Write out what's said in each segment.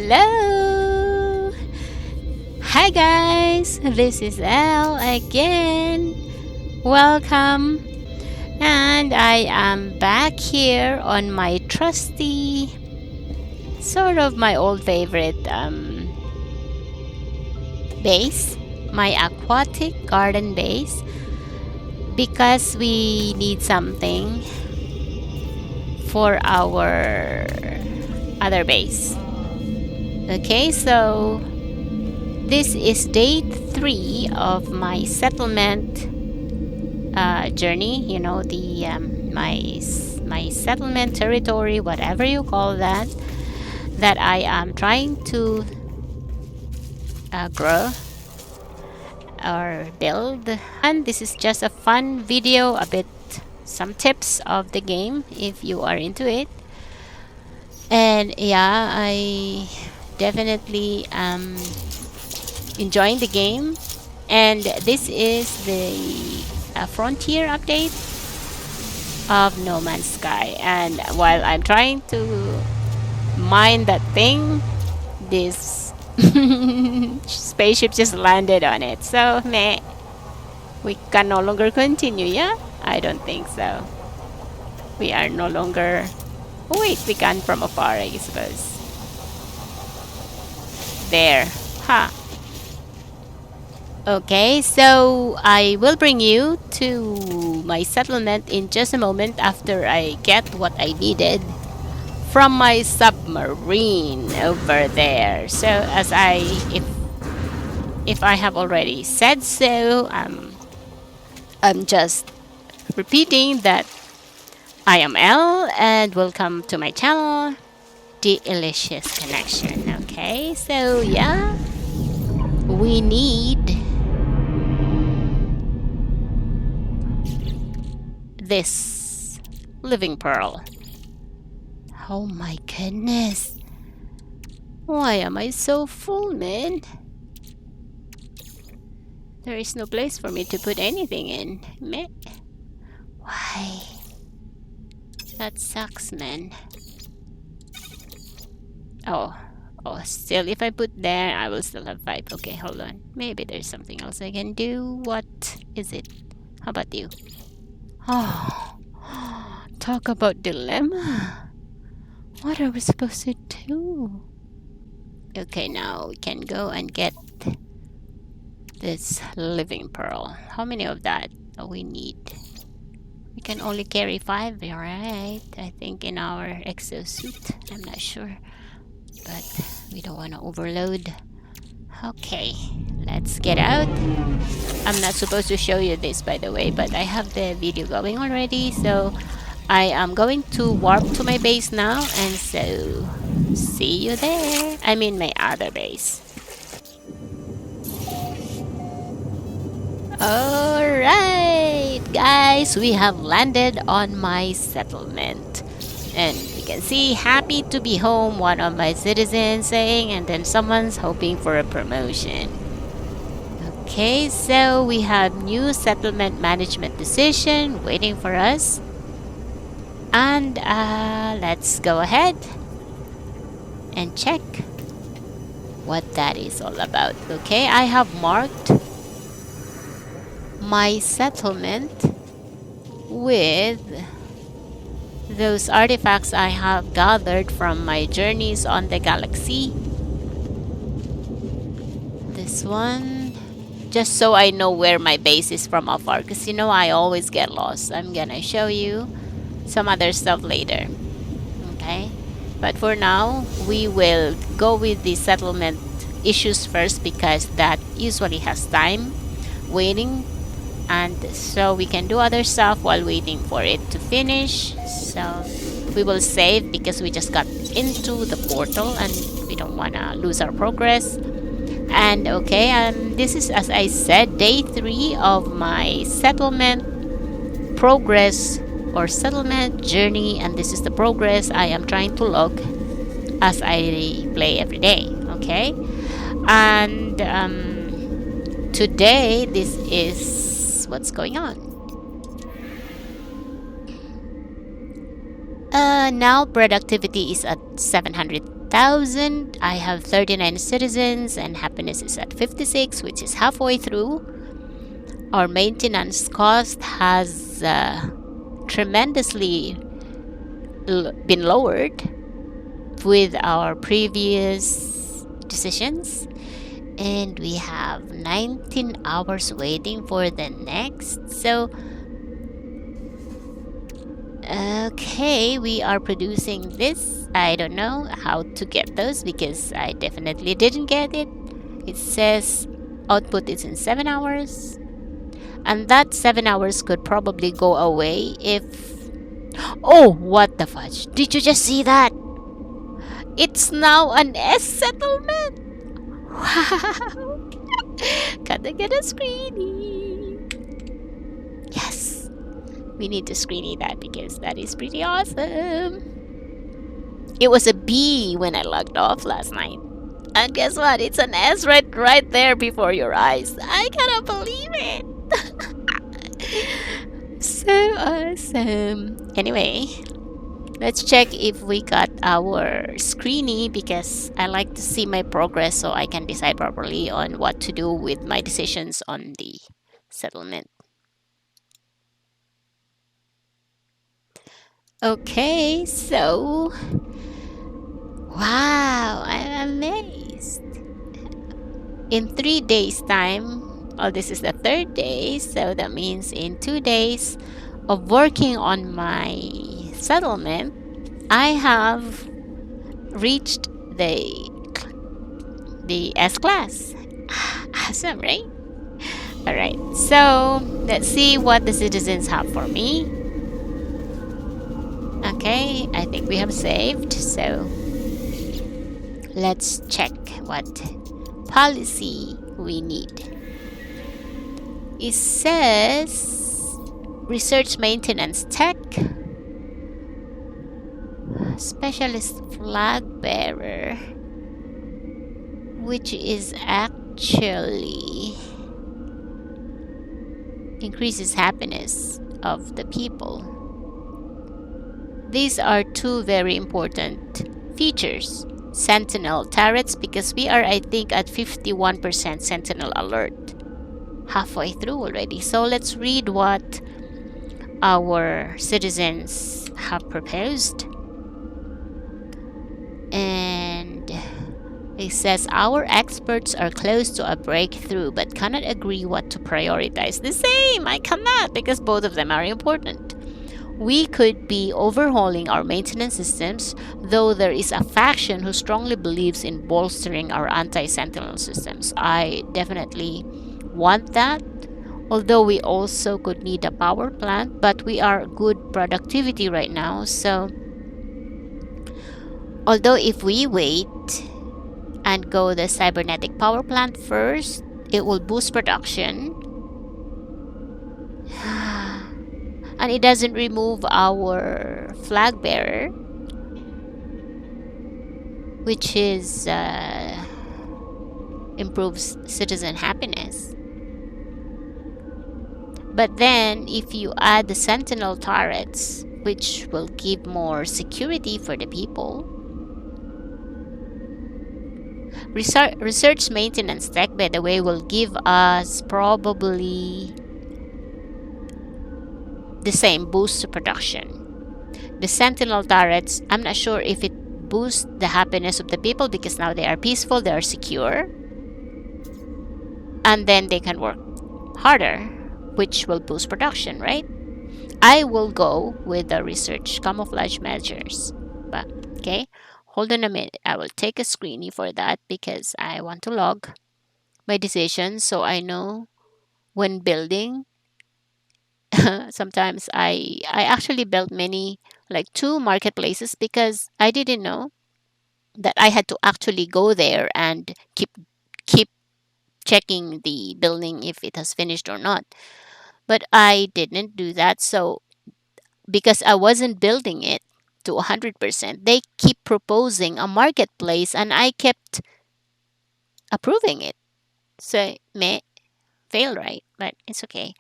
Hello! Hi guys, this is Elle again. Welcome, and I am back here on my trusty, sort of my old favorite base, my aquatic garden base, because we need something for our other base. Okay, so this is day 3 of my settlement journey. You know, the my settlement territory, whatever you call that, that I am trying to grow or build. And this is just a fun video, a bit some tips of the game if you are into it. And yeah, I definitely am enjoying the game. And this is the frontier update of No Man's Sky. And while I'm trying to mine that thing, this spaceship just landed on it. So, meh, we can no longer continue, yeah? I don't think so. We are no longer... Oh, wait, we can from afar, I suppose. There. Ha. Okay, so I will bring you to my settlement in just a moment after I get what I needed from my submarine over there. So as if I have already said so, I'm just repeating that I am Elle and welcome to my channel, The Delicious Connection. Okay, so yeah, we need this living pearl. Oh my goodness. Why am I so full, man? There is no place for me to put anything in. Meh. Why? That sucks, man. Oh, still, if I put there, I will still have 5. Okay, hold on. Maybe there's something else I can do. What is it? How about you? Oh, talk about dilemma. What are we supposed to do? Okay, now we can go and get this living pearl. How many of that do we need? We can only carry 5, right? I think in our exosuit. I'm not sure. But we don't want to overload. Okay, let's get out. I'm not supposed to show you this, by the way, but I have the video going already, so I am going to warp to my base now, and so see you there. I mean my other base. Alright, guys, we have landed on my settlement. And you can see, happy to be home, one of my citizens saying, and then someone's hoping for a promotion. Okay, so we have new settlement management decision waiting for us. And let's go ahead and check what that is all about. Okay, I have marked my settlement with those artifacts I have gathered from my journeys on the galaxy. This one, just so I know where my base is from afar, because you know I always get lost. I'm gonna show you some other stuff later. Okay, but for now we will go with the settlement issues first, because that usually has time waiting, and so we can do other stuff while waiting for it to finish. So we will save because we just got into the portal and we don't want to lose our progress. And okay, this is, as I said, day 3 of my settlement progress or settlement journey, and this is the progress I am trying to log as I play every day. Okay, and today this is what's going on. Now productivity is at 700,000, 1,000. I have 39 citizens, and happiness is at 56, which is halfway through. Our maintenance cost has tremendously been lowered with our previous decisions. And we have 19 hours waiting for the next. So, okay, we are producing this. I don't know how to get those because I definitely didn't get it. It says output is in 7 hours. And that 7 hours could probably go away if. Oh, what the fudge! Did you just see that? It's now an S settlement! Wow! Gotta get a screeny! Yes! We need to screeny that because that is pretty awesome! It was a B when I logged off last night. And guess what? It's an S right there before your eyes. I cannot believe it! So awesome! Anyway, let's check if we got our screeny because I like to see my progress so I can decide properly on what to do with my decisions on the settlement. Okay, so wow, I'm amazed. In 3 days' time, oh, this is the third day, so that means in 2 days of working on my settlement, I have reached the S class. Awesome, right? All right, so let's see what the citizens have for me. Okay, I think we have saved, so let's check what policy we need. It says research maintenance tech, specialist flag bearer, which is actually increases happiness of the people. These are two very important features. Sentinel turrets, because we are, I think, at 51% sentinel alert. Halfway through already. So let's read what our citizens have proposed. And it says our experts are close to a breakthrough but cannot agree what to prioritize. The same, I cannot because both of them are important. We could be overhauling our maintenance systems, though there is a faction who strongly believes in bolstering our anti-sentinel systems. I definitely want that, although we also could need a power plant, but we are good productivity right now. So, although if we wait and go the cybernetic power plant first, it will boost production. And it doesn't remove our flag bearer, which is improves citizen happiness. But then if you add the sentinel turrets, which will give more security for the people, research maintenance tech, by the way, will give us probably the same boost to production. The sentinel turrets, I'm not sure if it boosts the happiness of the people because now they are peaceful, they are secure, and then they can work harder, which will boost production, right? I will go with the research camouflage measures. But okay, hold on a minute. I will take a screeny for that because I want to log my decisions so I know when building. Sometimes I actually built many, like 2 marketplaces, because I didn't know that I had to actually go there and keep checking the building if it has finished or not. But I didn't do that, so because I wasn't building it to 100%, they keep proposing a marketplace and I kept approving it. So may fail, right? But it's okay.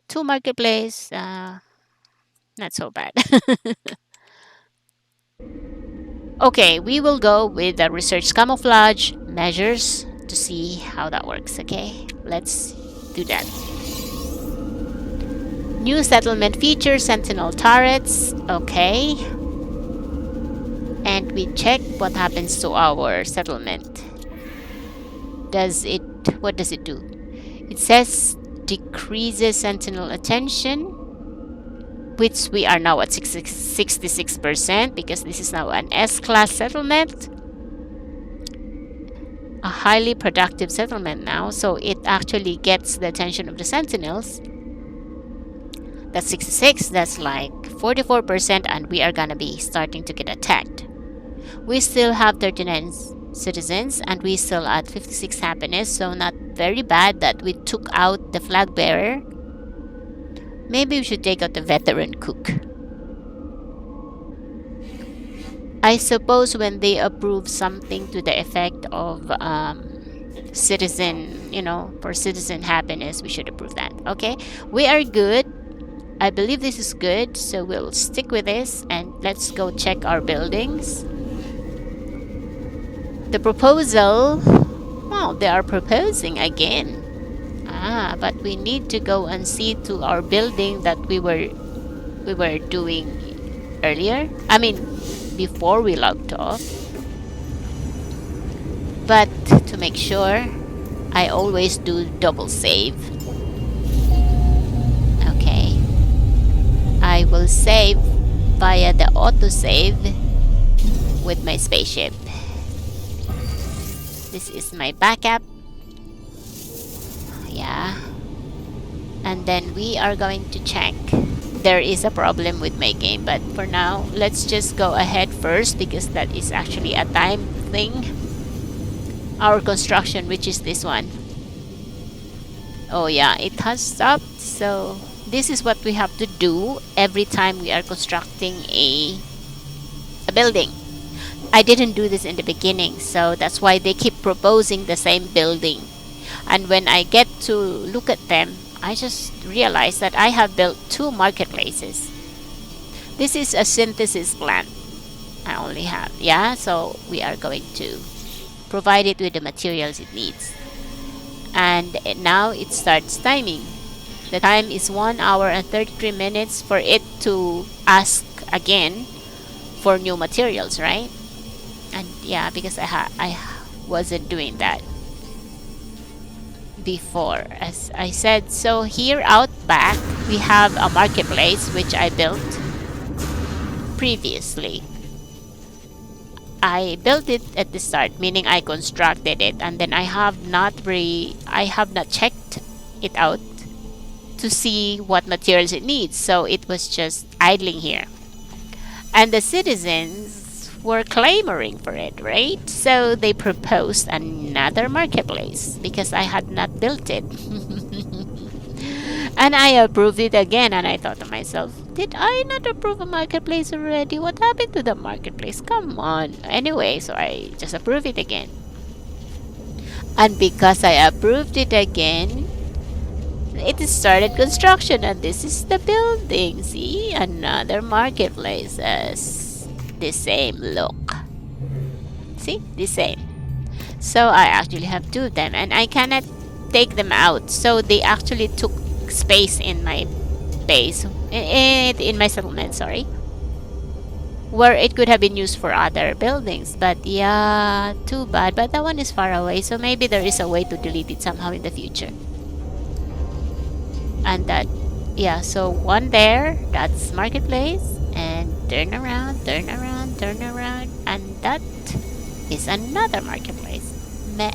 2 marketplace, not so bad. Okay, we will go with the research camouflage measures to see how that works. Okay, let's do that. New settlement feature, sentinel turrets. Okay, and we check what happens to our settlement. What does it do? It says decreases sentinel attention, which we are now at 66% because this is now an S-class settlement. A highly productive settlement now, so it actually gets the attention of the sentinels. That's 66, that's like 44%, and we are gonna be starting to get attacked. We still have 39 citizens and we still at 56 happiness, so not very bad that we took out the flag bearer. Maybe we should take out the veteran cook. I suppose when they approve something to the effect of citizen, for citizen happiness, we should approve that. Okay, we are good. I believe this is good, so we'll stick with this and let's go check our buildings. The proposal, well, they are proposing again. But we need to go and see to our building that we were doing earlier. I mean, before we logged off. But to make sure, I always do double save. Okay. I will save via the autosave with my spaceship. This is my backup. Yeah. And then we are going to check. There is a problem with my game, but for now, let's just go ahead first because that is actually a time thing. Our construction, which is this one. Oh yeah, it has stopped. So this is what we have to do every time we are constructing a building. I didn't do this in the beginning, so that's why they keep proposing the same building. And when I get to look at them, I just realized that I have built 2 marketplaces. This is a synthesis plant. I only have, yeah, so we are going to provide it with the materials it needs. And now it starts timing. The time is 1 hour and 33 minutes for it to ask again for new materials, right? And yeah, because I wasn't doing that before, as I said. So here out back we have a marketplace which I built previously. I built it at the start, meaning I constructed it, and then I have not checked it out to see what materials it needs, so it was just idling here. And the citizens were clamoring for it, right? So they proposed another marketplace because I had not built it. And I approved it again, and I thought to myself, did I not approve a marketplace already? What happened to the marketplace? Come on. Anyway, so I just approved it again. And because I approved it again, it started construction, and this is the building. See, another marketplace as the same look. See, the same. So I actually have 2 of them, and I cannot take them out. So they actually took space in my base, in my settlement, sorry, where it could have been used for other buildings. But yeah, too bad. But that one is far away, so maybe there is a way to delete it somehow in the future. And that, yeah, so one there, that's marketplace, and turn around, turn around, turn around, and that is another marketplace. Meh.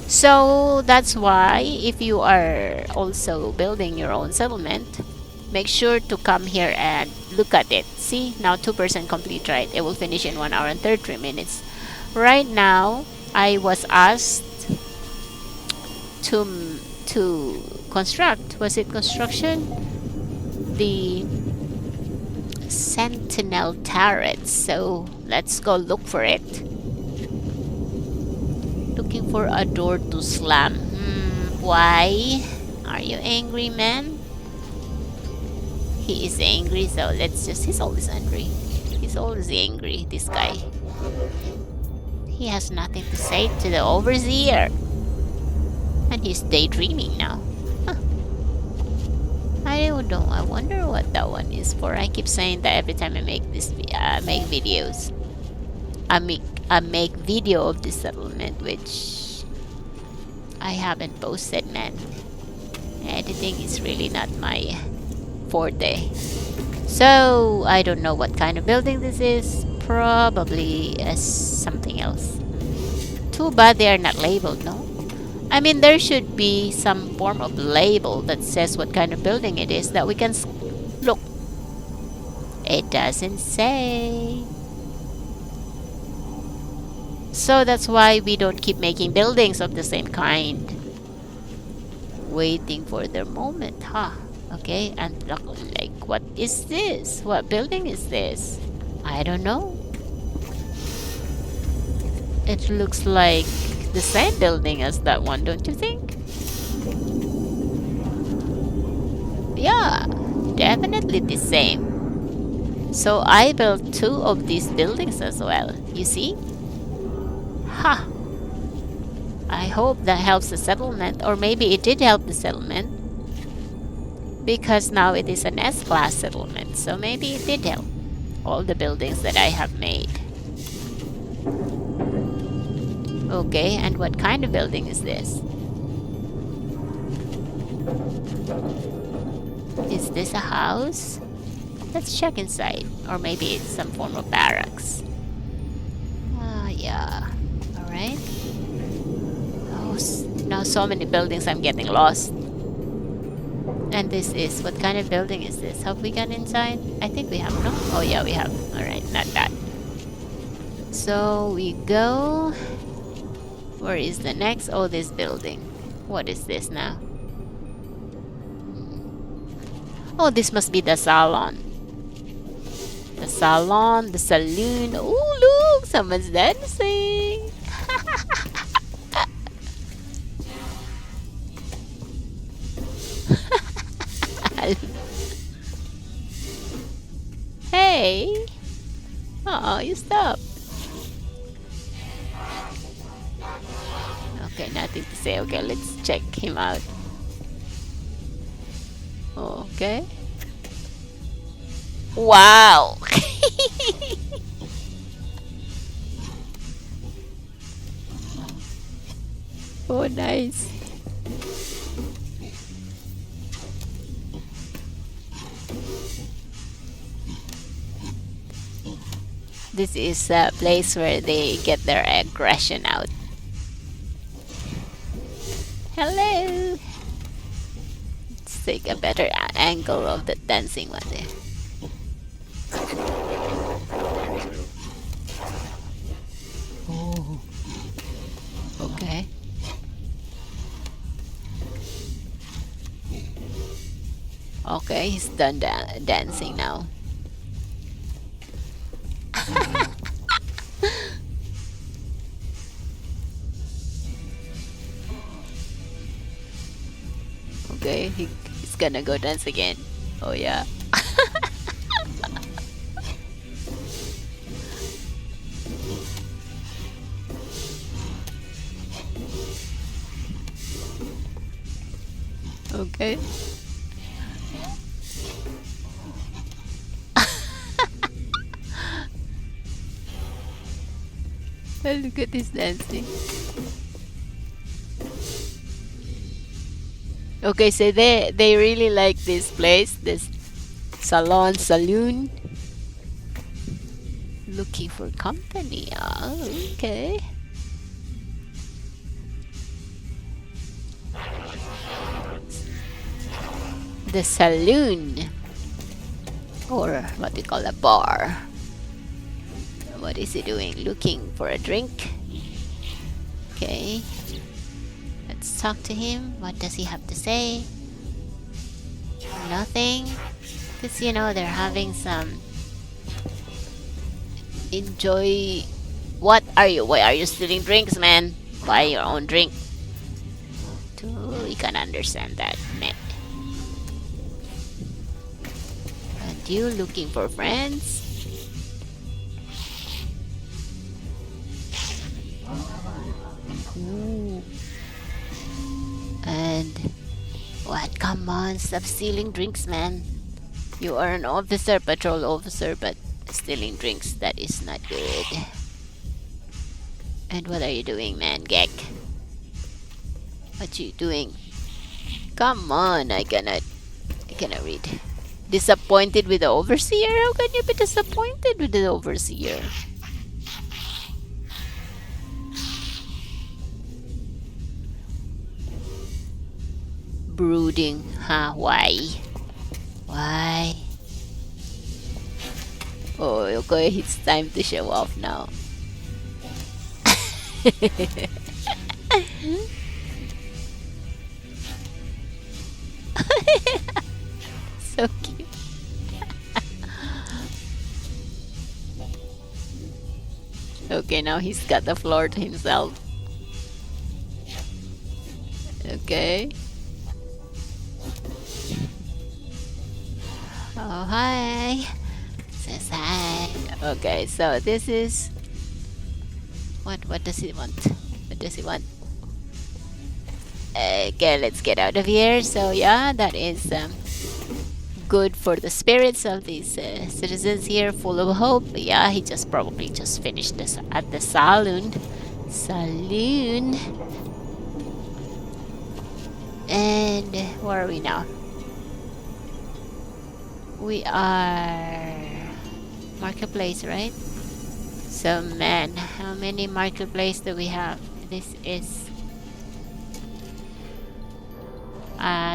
So that's why if you are also building your own settlement, make sure to come here and look at it. See, now 2% complete, right? It will finish in 1 hour and 33 minutes. Right now, I was asked to construct, was it construction? The sentinel turrets. So let's go look for it. Looking for a door to slam. Why? Are you angry, man? He is angry, so he's always angry. He's always angry, this guy. He has nothing to say to the overseer. And he's daydreaming now. Huh. I don't know. I wonder what that one is for. I keep saying that every time I make make videos. I make video of this settlement, which I haven't posted, man. Editing is really not my forte. So I don't know what kind of building this is. Probably something else. Too bad they are not labeled, no? I mean, there should be some form of label that says what kind of building it is that we can look. It doesn't say. So that's why we don't keep making buildings of the same kind. Waiting for their moment, huh? Okay, and look, like, what is this? What building is this? I don't know. It looks like the same building as that one, don't you think? Yeah, definitely the same. So I built 2 of these buildings as well, you see? Ha! I hope that helps the settlement, or maybe it did help the settlement. Because now it is an S-class settlement, so maybe it did help all the buildings that I have made. Okay, and what kind of building is this? Is this a house? Let's check inside. Or maybe it's some form of barracks. Yeah. Alright. Oh, now so many buildings, I'm getting lost. And this is, what kind of building is this? Have we gone inside? I think we have, no? Oh yeah, we have. Alright, not bad. So we go. Where is the next? Oh, this building. What is this now? Oh, this must be the salon. The salon, the saloon. Oh, look, someone's dancing. Hey. Oh, you stopped. Okay, nothing to say. Okay, let's check him out. Okay. Wow. Oh, nice. This is a place where they get their aggression out. Hello. Let's take a better angle of the dancing one there. Oh. Okay. Okay, he's done dancing now. Okay, he's gonna go dance again. Oh yeah. Okay. Look at this dancing. Okay, so they really like this place, this saloon. Looking for company. Oh, okay. The saloon, or what we call a bar. What is he doing? Looking for a drink. Okay. Let's talk to him. What does he have to say? Nothing. Because, you know, they're having some... Enjoy... What are you? Why are you stealing drinks, man? Buy your own drink. We can understand that, man. And you looking for friends? Ooh. And what? Come on, stop stealing drinks, man. You are an officer, patrol officer, but stealing drinks, that is not good. And what are you doing, man, Gek? What you doing? Come on, I cannot read. Disappointed with the overseer? How can you be disappointed with the overseer? Brooding, huh? Why? Why? Oh, okay, it's time to show off now. So cute. Okay, now he's got the floor to himself. Okay. Oh, hi. Says hi. Okay, so this is... What does he want? What does he want? Okay, let's get out of here. So yeah, that is good for the spirits of these citizens here, full of hope. Yeah, he just probably just finished this at the saloon. And where are we now? We are marketplace, right? So man, how many marketplace do we have? This is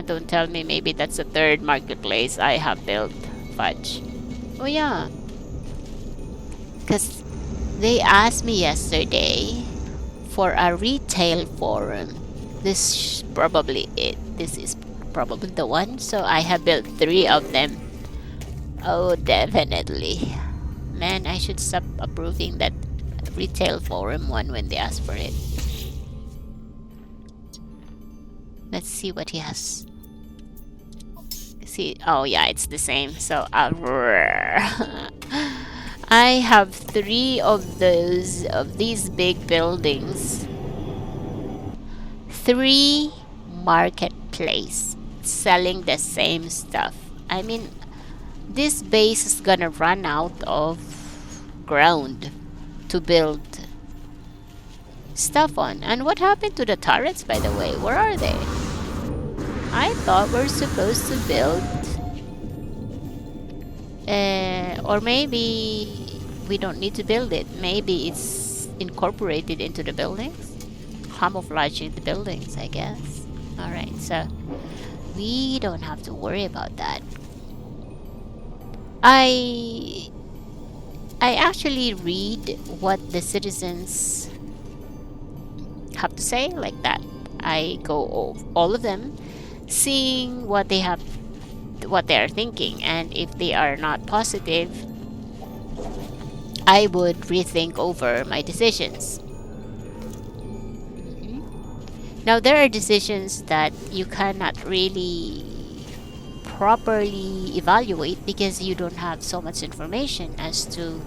don't tell me, maybe that's the third marketplace I have built. Fudge. Oh yeah, because they asked me yesterday for a retail forum. This is probably it. This is probably the one. So I have built 3 of them. Oh, definitely. Man, I should stop approving that retail forum one when they ask for it. Let's see what he has. See, oh yeah, it's the same. So I have 3 of these big buildings. 3 marketplace selling the same stuff. I mean, this base is gonna run out of ground to build stuff on. And what happened to the turrets, by the way? Where are they? I thought we're supposed to build or maybe we don't need to build it. Maybe it's incorporated into the buildings, camouflaging the buildings, I guess. Alright, so we don't have to worry about that. I actually read what the citizens have to say, like that. I go over all of them, seeing what they have, what they are thinking, and if they are not positive, I would rethink over my decisions. Now there are decisions that you cannot really properly evaluate because you don't have so much information as to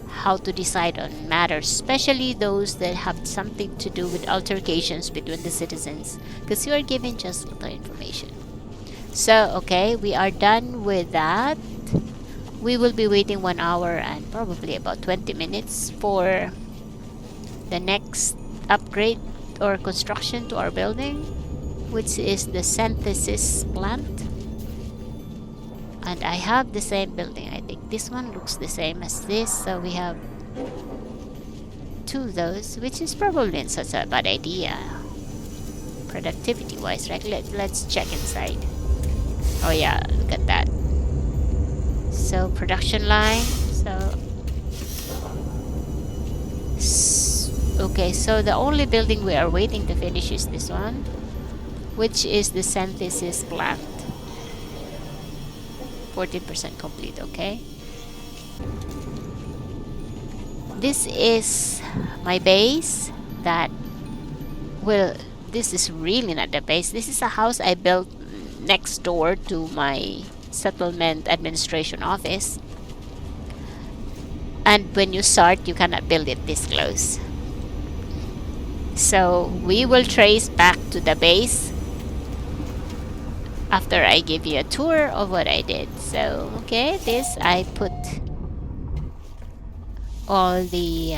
how to decide on matters, especially those that have something to do with altercations between the citizens, because you are given just little information. So okay, we are done with that. We will be waiting 1 hour and probably about 20 minutes for the next upgrade or construction to our building, which is the synthesis plant. And I have the same building. I think this one looks the same as this, so we have 2 of those, which is probably not such a bad idea productivity wise, right? Let's check inside. Oh yeah, look at that. So production line. Okay, so the only building we are waiting to finish is this one, which is the synthesis plant. 14% complete. Okay, this is my base. This is really not the base. This is a house I built next door to my settlement administration office, and when you start, you cannot build it this close. So we will trace back to the base after I give you a tour of what I did. So, okay, this I put all the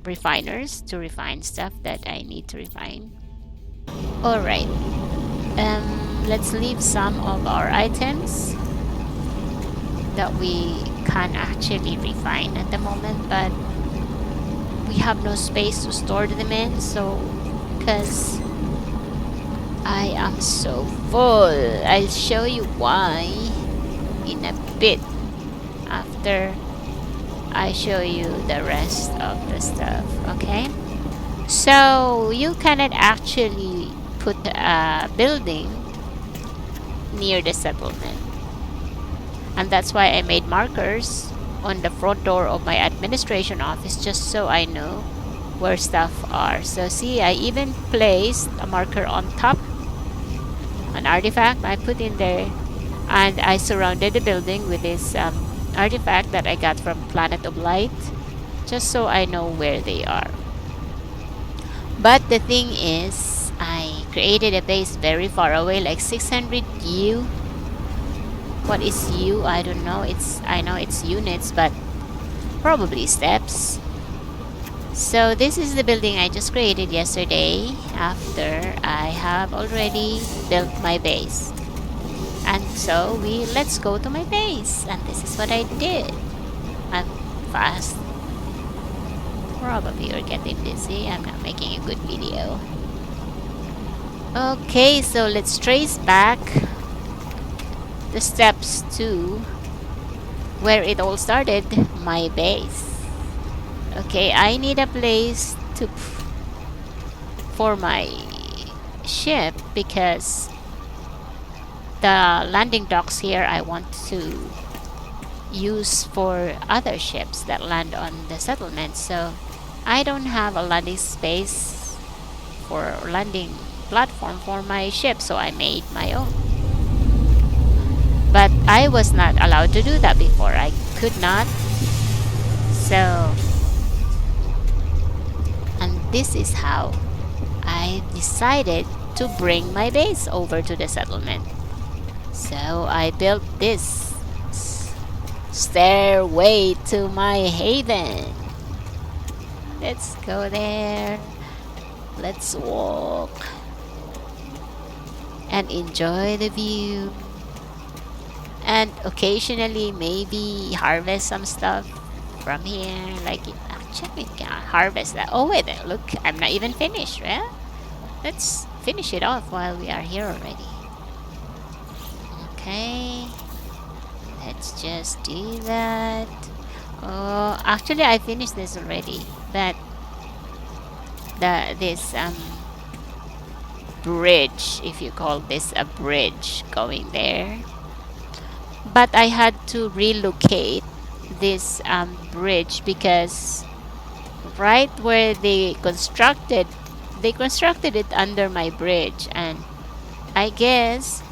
refiners to refine stuff that I need to refine. Alright, let's leave some of our items that we can actually refine at the moment, but we have no space to store them in, so because I am so full. I'll show you why in a bit after I show you the rest of the stuff, okay? So you cannot actually put a building near the settlement, and that's why I made markers on the front door of my administration office just so I know where stuff are. So see, I even placed a marker on top, an artifact I put in there, and I surrounded the building with this artifact that I got from Planet of Light just so I know where they are. But the thing is, I created a base very far away, like 600 U. What is U? I don't know. I know it's units, but probably steps. So this is the building I just created yesterday after I have already built my base. And so let's go to my base, and this is what I did. I'm fast. Probably you're getting busy. I'm not making a good video. Okay, so let's trace back the steps to where it all started, my base. Okay, I need a place for my ship because the landing docks here I want to use for other ships that land on the settlement. So I don't have a landing space for landing platform for my ship, so I made my own. But I was not allowed to do that before. I could not. So, and this is how I decided to bring my base over to the settlement. So I built this stairway to my haven. Let's go there. Let's walk and enjoy the view. And occasionally maybe harvest some stuff from here. Like, actually we can harvest that. Oh wait, look, I'm not even finished, right? Let's finish it off while we are here already. Okay, let's just do that. Oh, actually I finished this already, but this bridge, if you call this a bridge going there, but I had to relocate this bridge because right where they constructed it under my bridge, and I guess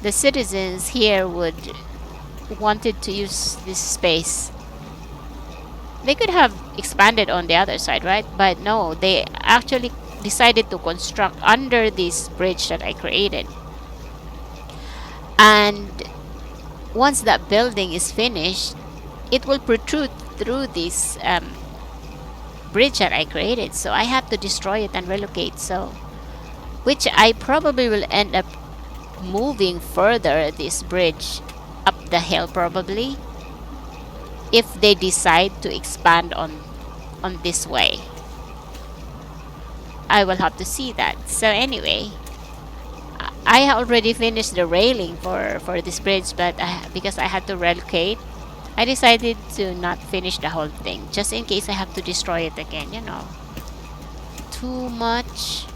the citizens here wanted to use this space. They could have expanded on the other side, right? But no, they actually decided to construct under this bridge that I created. And once that building is finished, it will protrude through this bridge that I created. So I have to destroy it and relocate. So, which I probably will end up moving further this bridge up the hill probably, if they decide to expand on this way. I will have to see that. So anyway, I already finished the railing for this bridge, but because I had to relocate, I decided to not finish the whole thing, just in case I have to destroy it again, you know. Too much.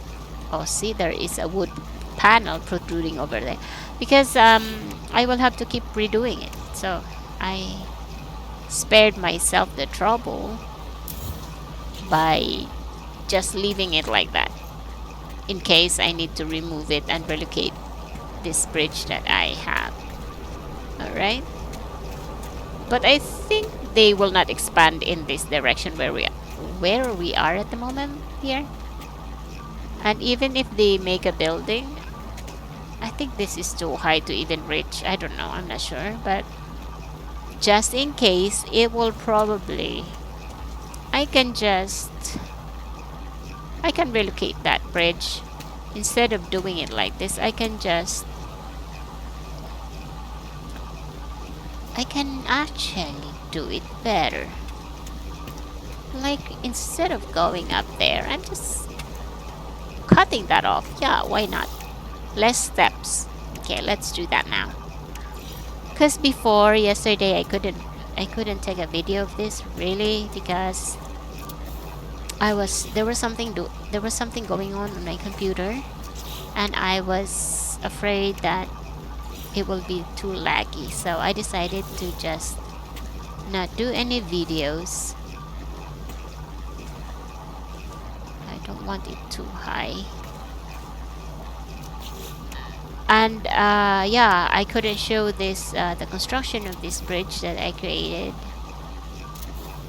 Oh, see, there is a wood panel protruding over there, because I will have to keep redoing it. So I spared myself the trouble by just leaving it like that, in case I need to remove it and relocate this bridge that I have. Alright, but I think they will not expand in this direction where where we are at the moment here. And even if they make a building, I think this is too high to even reach. I don't know, I'm not sure, but just in case, it will probably, I can relocate that bridge. Instead of doing it like this, I can actually do it better. Like, instead of going up there, I'm just cutting that off. Yeah, why not? Less steps. Okay, let's do that now. Because before, yesterday, I couldn't take a video of this, really, because there was something going on my computer, and I was afraid that it will be too laggy, so I decided to just not do any videos. I don't want it too high. And yeah, I couldn't show this the construction of this bridge that I created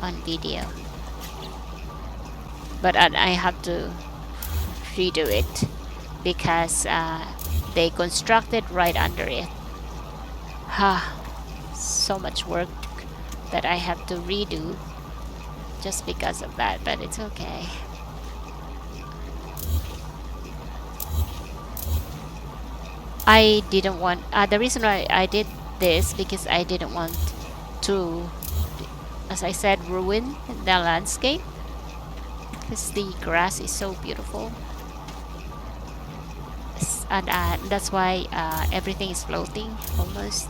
on video, but I have to redo it because they constructed right under it. So much work that I have to redo just because of that, but it's okay. I didn't want the reason why I did this, because I didn't want to, as I said, ruin the landscape, because the grass is so beautiful. And that's why everything is floating almost.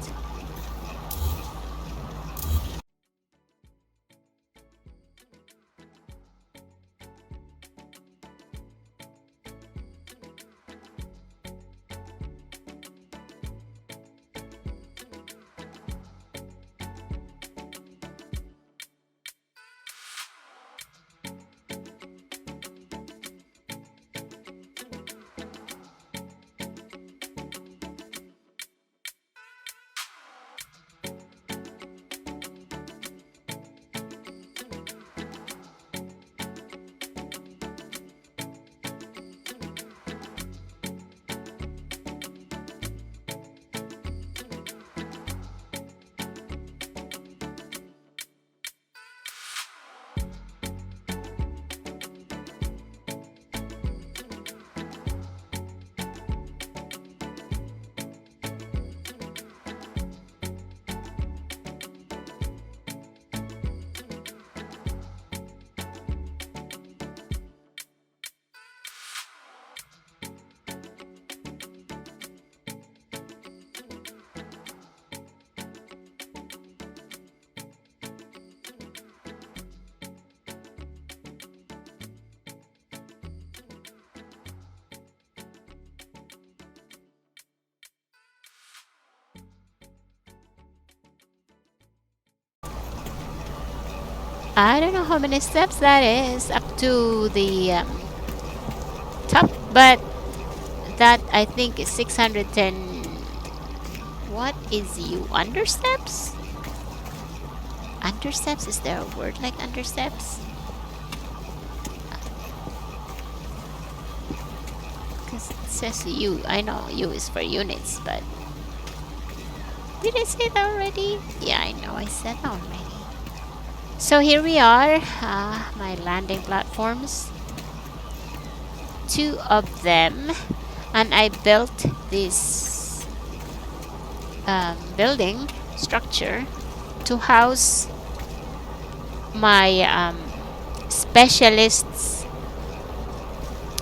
I don't know how many steps that is up to the top, but that I think is 610. What is you? Understeps? Understeps? Is there a word like understeps? Because it says U. I know U is for units, but did I say that already? Yeah, I know I said that already. So here we are, my landing platforms. 2 of them, and I built this building structure to house my specialists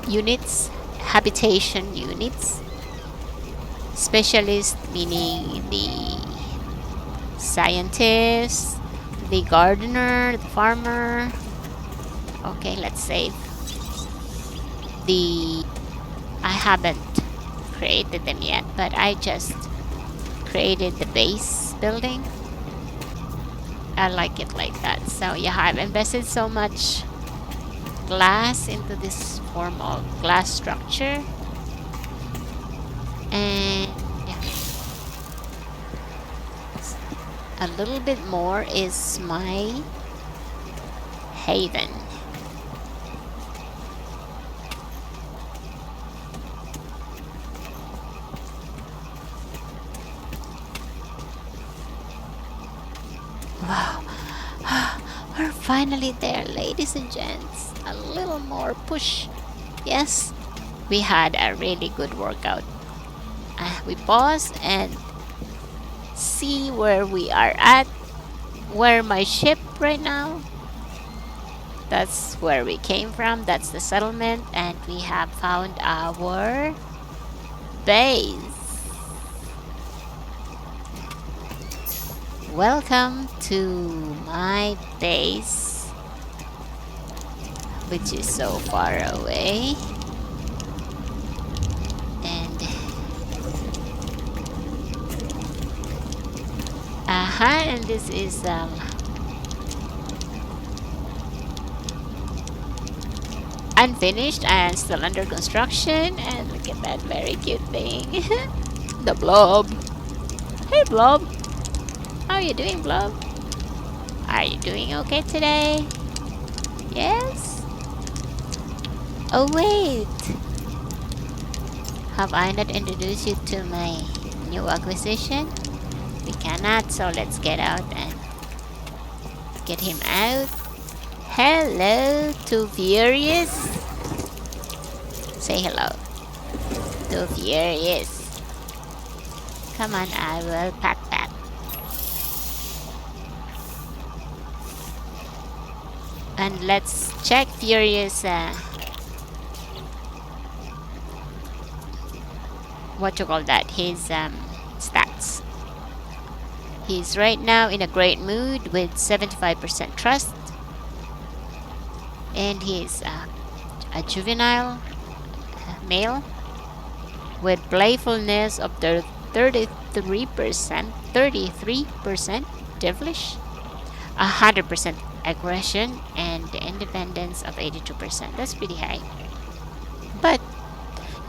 units, habitation units. Specialist meaning the scientist, the gardener, the farmer. Okay, let's save. I haven't created them yet, but I just created the base building. I like it like that. So yeah, I've invested so much glass into this form of glass structure. And yeah, a little bit more is my haven. Wow. We're finally there, ladies and gents. A little more push. Yes, we had a really good workout. We pause and see where we are at. Where my ship right now. That's where we came from. That's the settlement, and we have found our base. Welcome to my base, which is so far away. And and this is unfinished and still under construction. And look at that very cute thing. The blob. Hey blob, how are you doing, blob? Are you doing okay today? Yes? Oh wait, have I not introduced you to my new acquisition? We cannot, so let's get out and get him out. Hello to Furious. Say hello to Furious. Come on, I will pat pat. And let's check Furious what you call that, his stats. He's right now in a great mood with 75% trust, and he's a juvenile male with playfulness of the 33% devilish, 100% aggression, and the independence of 82%. That's pretty high. But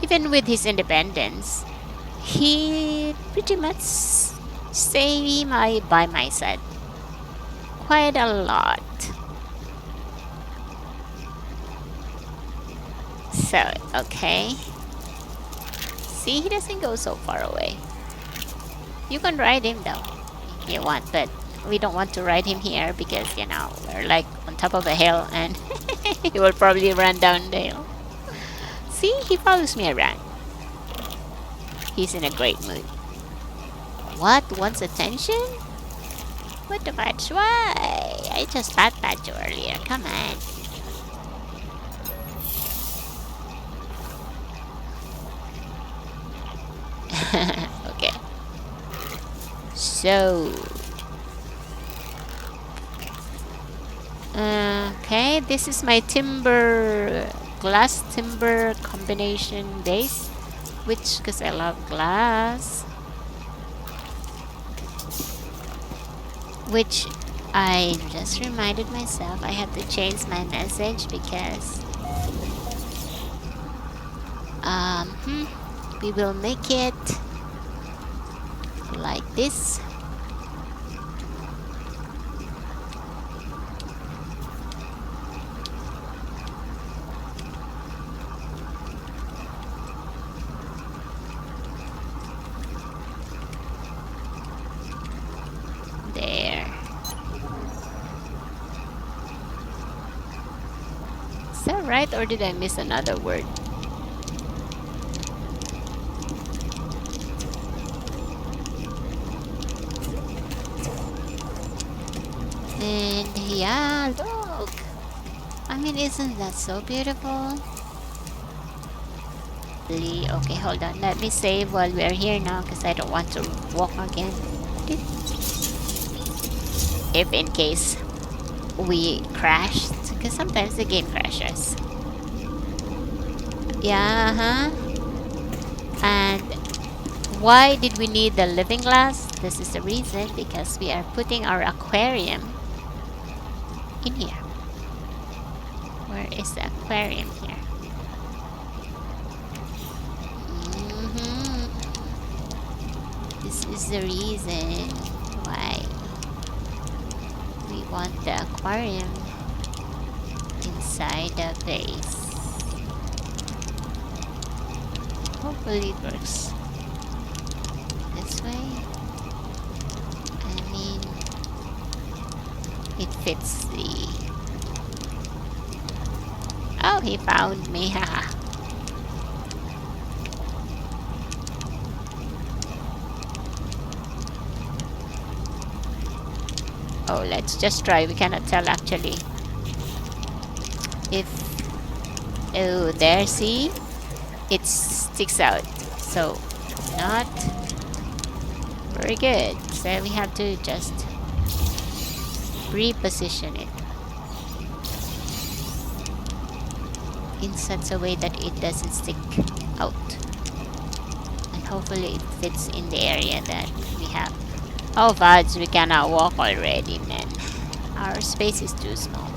even with his independence, he pretty much stay by my side quite a lot. So, okay. See, he doesn't go so far away. You can ride him though, if you want, but we don't want to ride him here because, you know, we're like on top of a hill and he will probably run down the hill. See, he follows me around. He's in a great mood. What? Wants attention? What the fudge? Why? I just pat you earlier. Come on. Okay. So. Okay, this is my glass timber combination base, which, because I love glass, which I just reminded myself I had to change my message because we will make it like this. There. Is that right, or did I miss another word? And yeah, look. I mean, isn't that so beautiful? Okay, hold on. Let me save while we're here now because I don't want to walk again. If in case we crashed, because sometimes the game crashes. Yeah, And why did we need the living glass? This is the reason, because we are putting our aquarium in here. Where is the aquarium here? This is the reason why we want the aquarium inside the base. Hopefully it works this way. I mean, it fits the... Oh, he found me, haha. Oh, let's just try. We cannot tell actually. If... Oh, there, see? It sticks out. So, not very good. So we have to just reposition it in such a way that it doesn't stick out. And hopefully it fits in the area that we have. Oh, fudge, we cannot walk already, man. Our space is too small.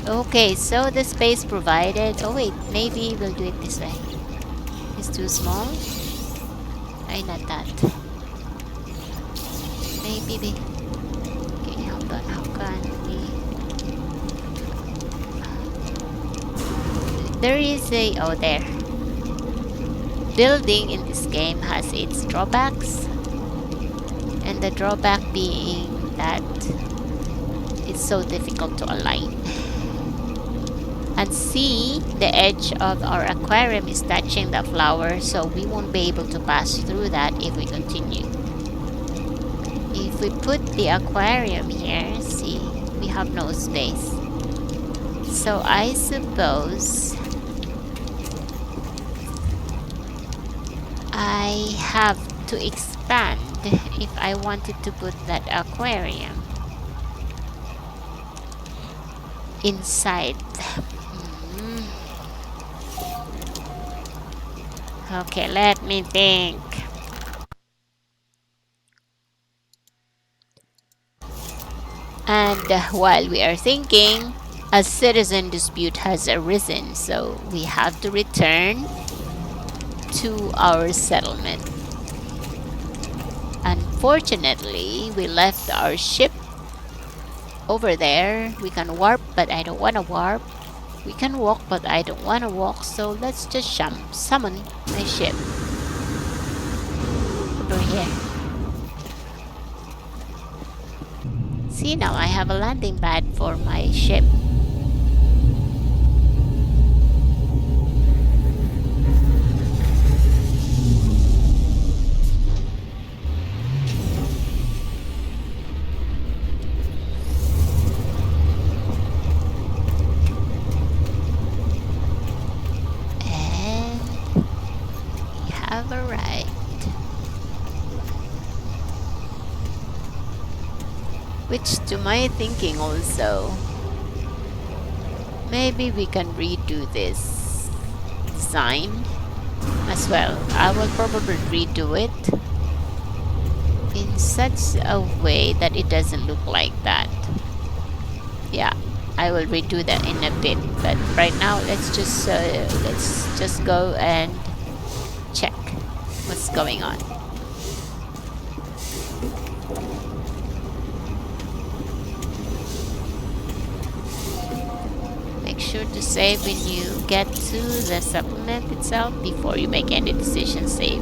Okay, so the space provided... Oh wait, maybe we'll do it this way. It's too small. Why not that? Maybe we... Okay, hold on. How can we... There is a... Oh, there. Building in this game has its drawbacks. And the drawback being that it's so difficult to align. And see, the edge of our aquarium is touching the flower, so we won't be able to pass through that if we continue. If we put the aquarium here, see, we have no space. So I suppose I have to expand if I wanted to put that aquarium inside. Okay, let me think. And while we are thinking, a citizen dispute has arisen, so we have to return to our settlement. Unfortunately, we left our ship over there. We can warp, but I don't want to warp. We can walk, but I don't want to walk, so let's just summon my ship over here. See, now I have a landing pad for my ship. Arrived. Which to my thinking also, maybe we can redo this design as well. I will probably redo it in such a way that it doesn't look like that. Yeah, I will redo that in a bit, but right now let's just go and check what's going on. Make sure to save when you get to the supplement itself before you make any decision. Save.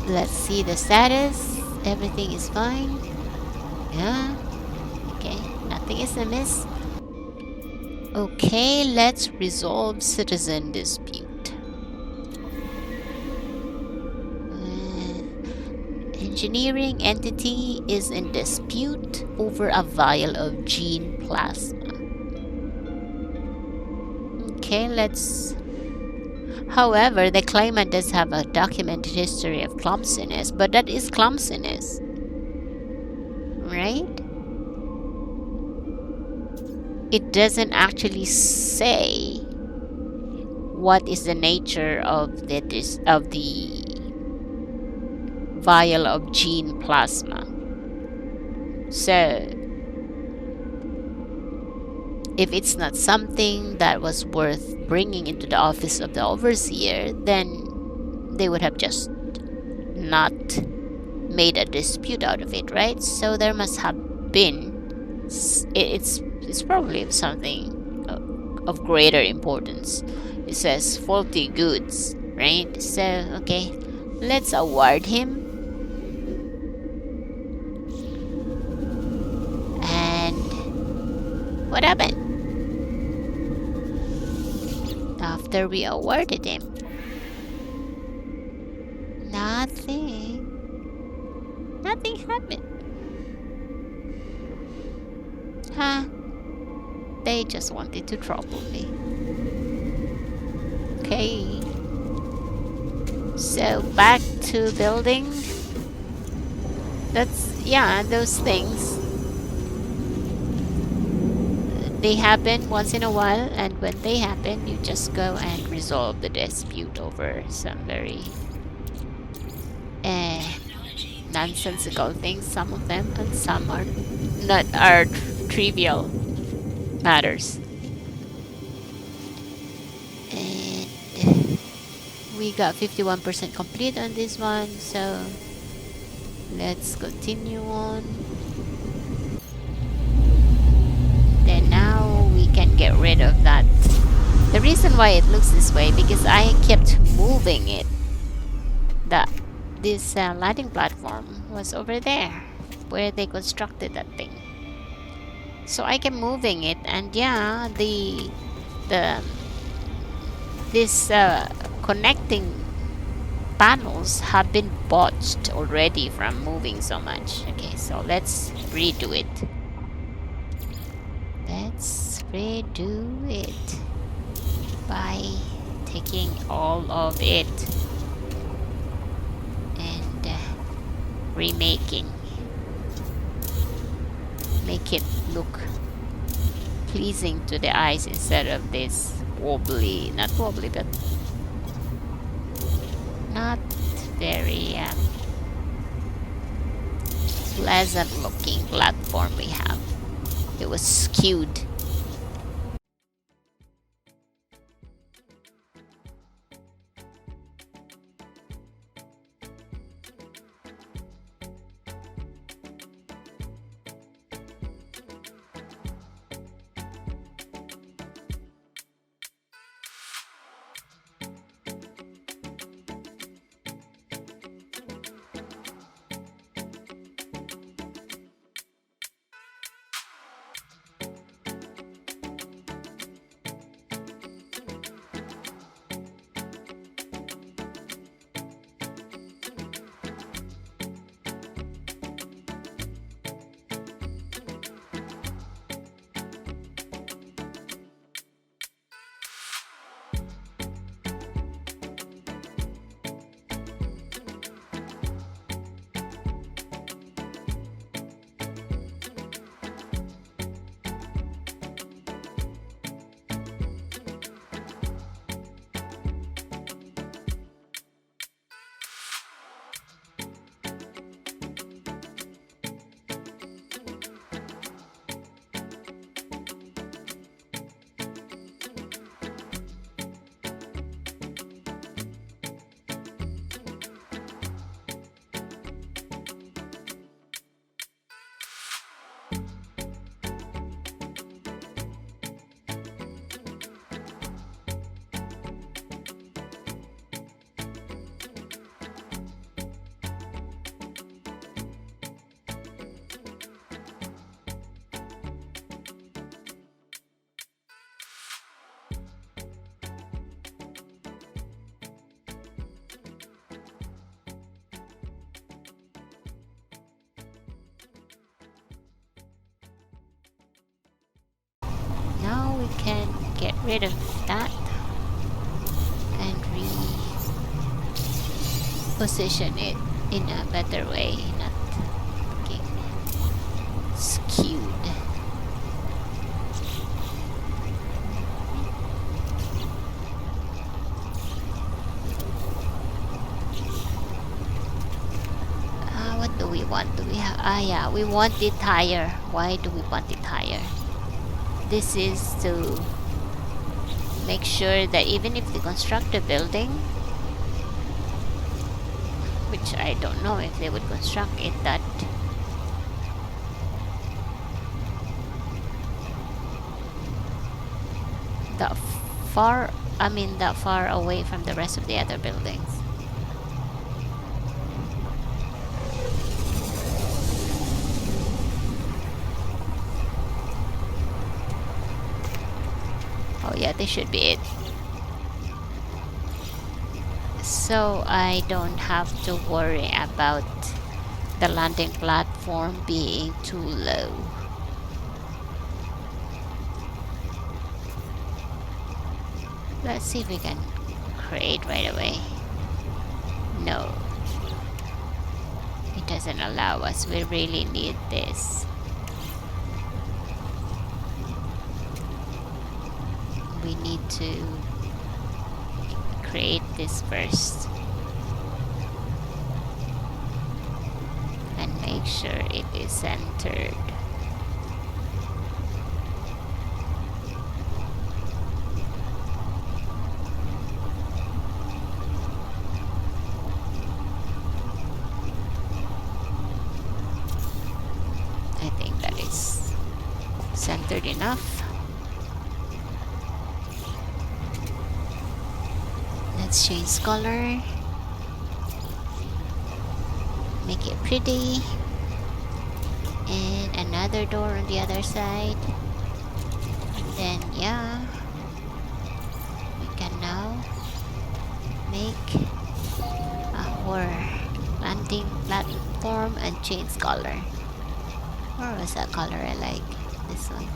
Let's see the status. Everything is fine. Yeah. Okay, nothing is amiss. Okay, let's resolve citizen dispute. Engineering entity is in dispute over a vial of gene plasma. Okay, let's... However, the claimant does have a documented history of clumsiness, but that is clumsiness, right? It doesn't actually say what is the nature of the vial of gene plasma. So if it's not something that was worth bringing into the office of the overseer, then they would have just not made a dispute out of it, right? So there must have been, it's probably something of greater importance. It says faulty goods, right? So okay, let's award him What happened? After we awarded him. Nothing. Nothing happened. Huh? They just wanted to trouble me. Okay. So back to building. Yeah, those things. They happen once in a while, and when they happen, you just go and resolve the dispute over some very nonsensical things, some of them, and some are not are trivial matters. And we got 51% complete on this one, so let's continue on. Then now we can get rid of that. The reason why it looks this way, because I kept moving it. This landing platform was over there, where they constructed that thing. So I kept moving it, and yeah, this connecting panels have been botched already from moving so much. Okay, so let's redo it. Let's redo it by taking all of it and remaking. Make it look pleasing to the eyes instead of this wobbly, not wobbly, but not very pleasant looking platform we have. It was skewed. Now we can get rid of that and reposition it in a better way, not looking skewed. What do we want? Do we have? Yeah, we want it higher. Why do we want it higher? This is to make sure that even if they construct a building, which I don't know if they would construct it that that far away from the rest of the other buildings. Oh yeah, this should be it. So I don't have to worry about the landing platform being too low. Let's see if we can create right away. No, it doesn't allow us. We really need this. We need to create this first and make sure it is centered. I think that is centered enough. Let's change color, make it pretty, and another door on the other side. And then yeah, we can now make our landing platform and change color. Where was that color I like? This one.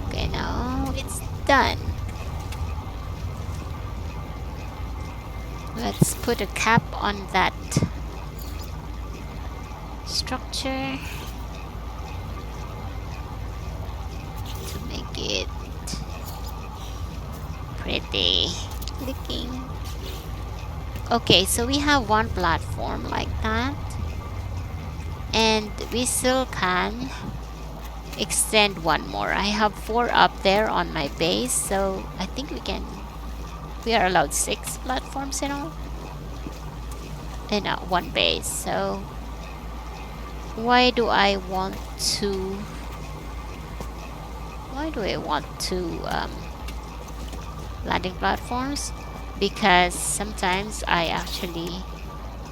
Okay, now it's done. Let's put a cap on that structure to make it pretty looking. Okay, so we have one platform like that, and we still can extend one more. I have 4 up there on my base, so I think we are allowed 6 platforms in all, and one base. So why do I want to landing platforms? Because sometimes I actually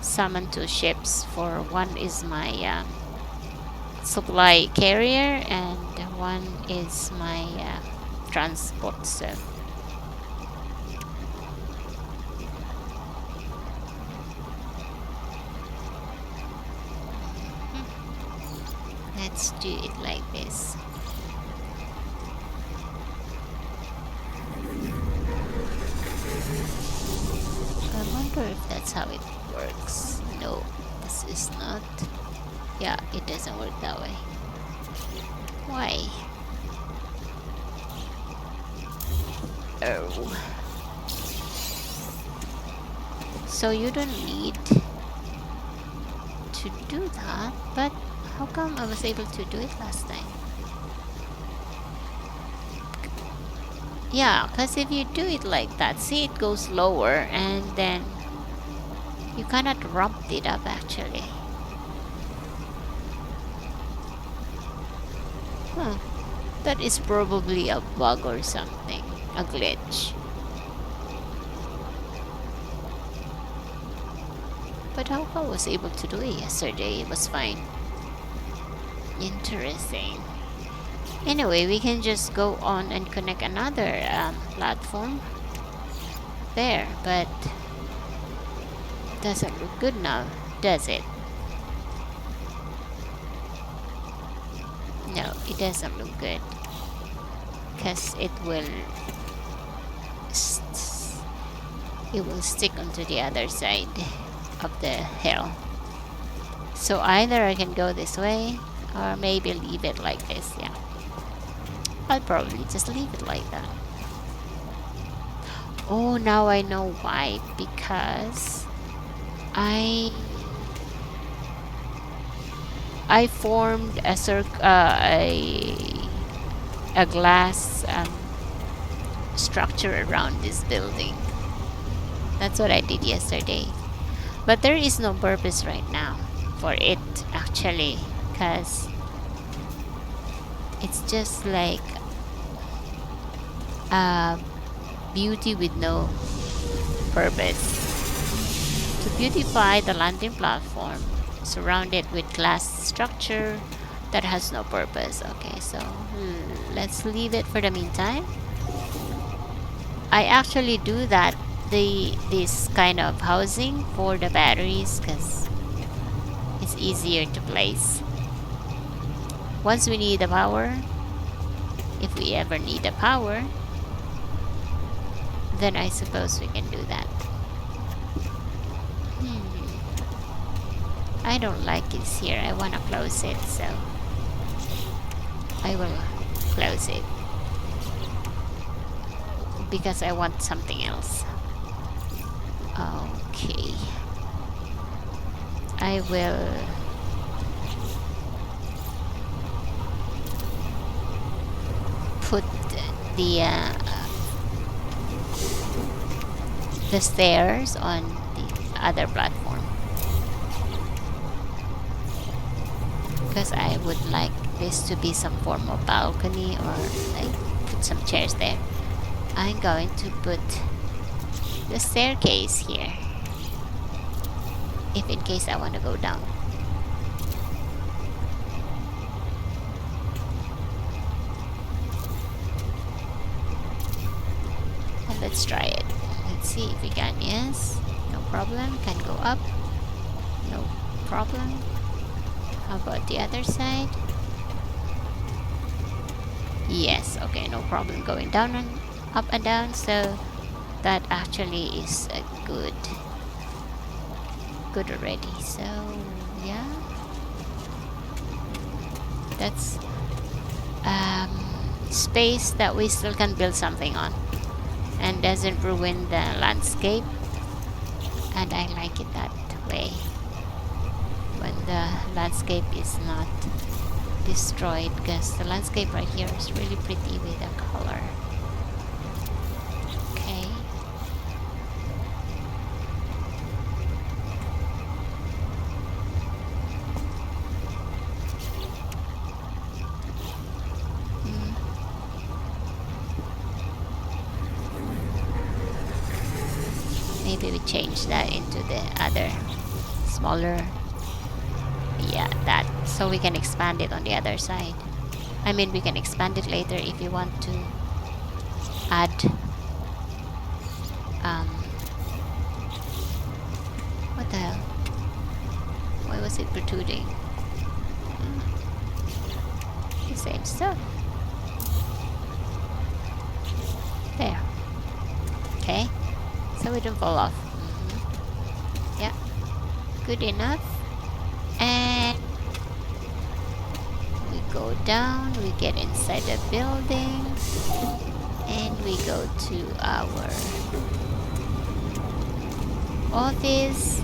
summon 2 ships. For one is my supply carrier and one is my transport. So let's do it like this. I wonder if that's how it works. No, this is not. Yeah, it doesn't work that way. Why? Oh. So you don't need to do that, but how come I was able to do it last time? Yeah, because if you do it like that, see, it goes lower and then you cannot ramp it up actually. Huh. That is probably a bug or something, a glitch. But how I was able to do it yesterday, it was fine. Interesting. Anyway, we can just go on and connect another platform there, but doesn't look good now, does it? No, it doesn't look good because it will stick onto the other side of the hill. So either I can go this way or maybe leave it like this. Yeah, I'll probably just leave it like that. Oh, now I know why. Because I formed a glass structure around this building. That's what I did yesterday. But there is no purpose right now for it actually, because it's just like beauty with no purpose. To beautify the landing platform, surround it with glass structure That has no purpose. Okay, so let's leave it for the meantime. I actually do that, this kind of housing for the batteries, because it's easier to place. Once we need the power, if we ever need the power, then I suppose we can do that. I don't like this here. I want to close it, so I will close it because I want something else. Okay. I will put the stairs on the other platform, because I would like this to be some form of balcony, or like put some chairs there. I'm going to put the staircase here, if in case I want to go down. And let's try it. Let's see if we can. Yes, no problem. Can go up, no problem. How about the other side? Yes, okay, no problem going down and up and down. So that actually is a good already. So yeah, that's space that we still can build something on and doesn't ruin the landscape, and I like it that way, when the landscape is not destroyed, because the landscape right here is really pretty with the color. Okay. Maybe we change that into the other smaller. Yeah, that, so we can expand it on the other side. I mean, we can expand it later if you want to add what the hell? Why was it protruding? The same stuff. There. Okay, so we don't fall off. Yeah, good enough. And we go down, we get inside the building, and we go to our office,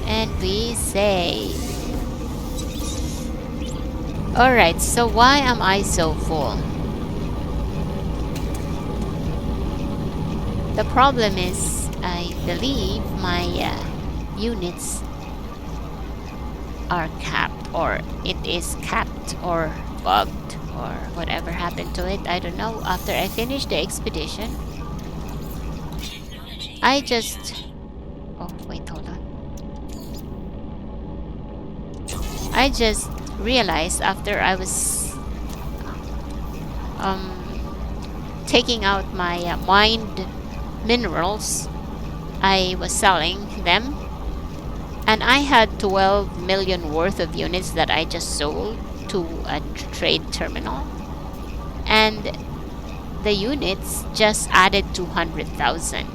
and we save. Alright, so why am I so full? The problem is, I believe my units are capped, or it is capped or bugged, or whatever happened to it. I don't know. After I finished the expedition, I just... Oh, wait, hold on. I just realized after I was taking out my mined minerals, I was selling them, and I had 12 million worth of units that I just sold to a trade terminal, and the units just added 200,000.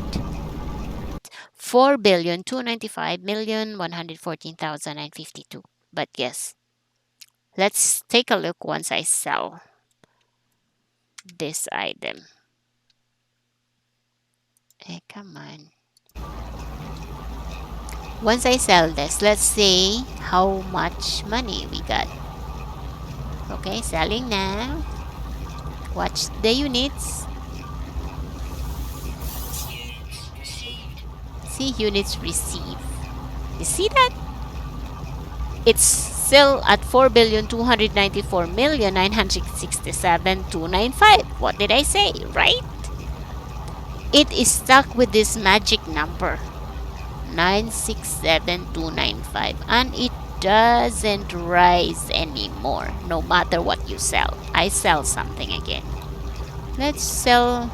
4,295,114,052. But yes, let's take a look once I sell this item. Hey, come on. Once I sell this, let's see how much money we got. Okay, selling now. Watch the units. See, units receive. You see that? It's still at 4,294,967,295. What did I say, right? It is stuck with this magic number, 967295, and it doesn't rise anymore, no matter what you sell. I sell something again. Let's sell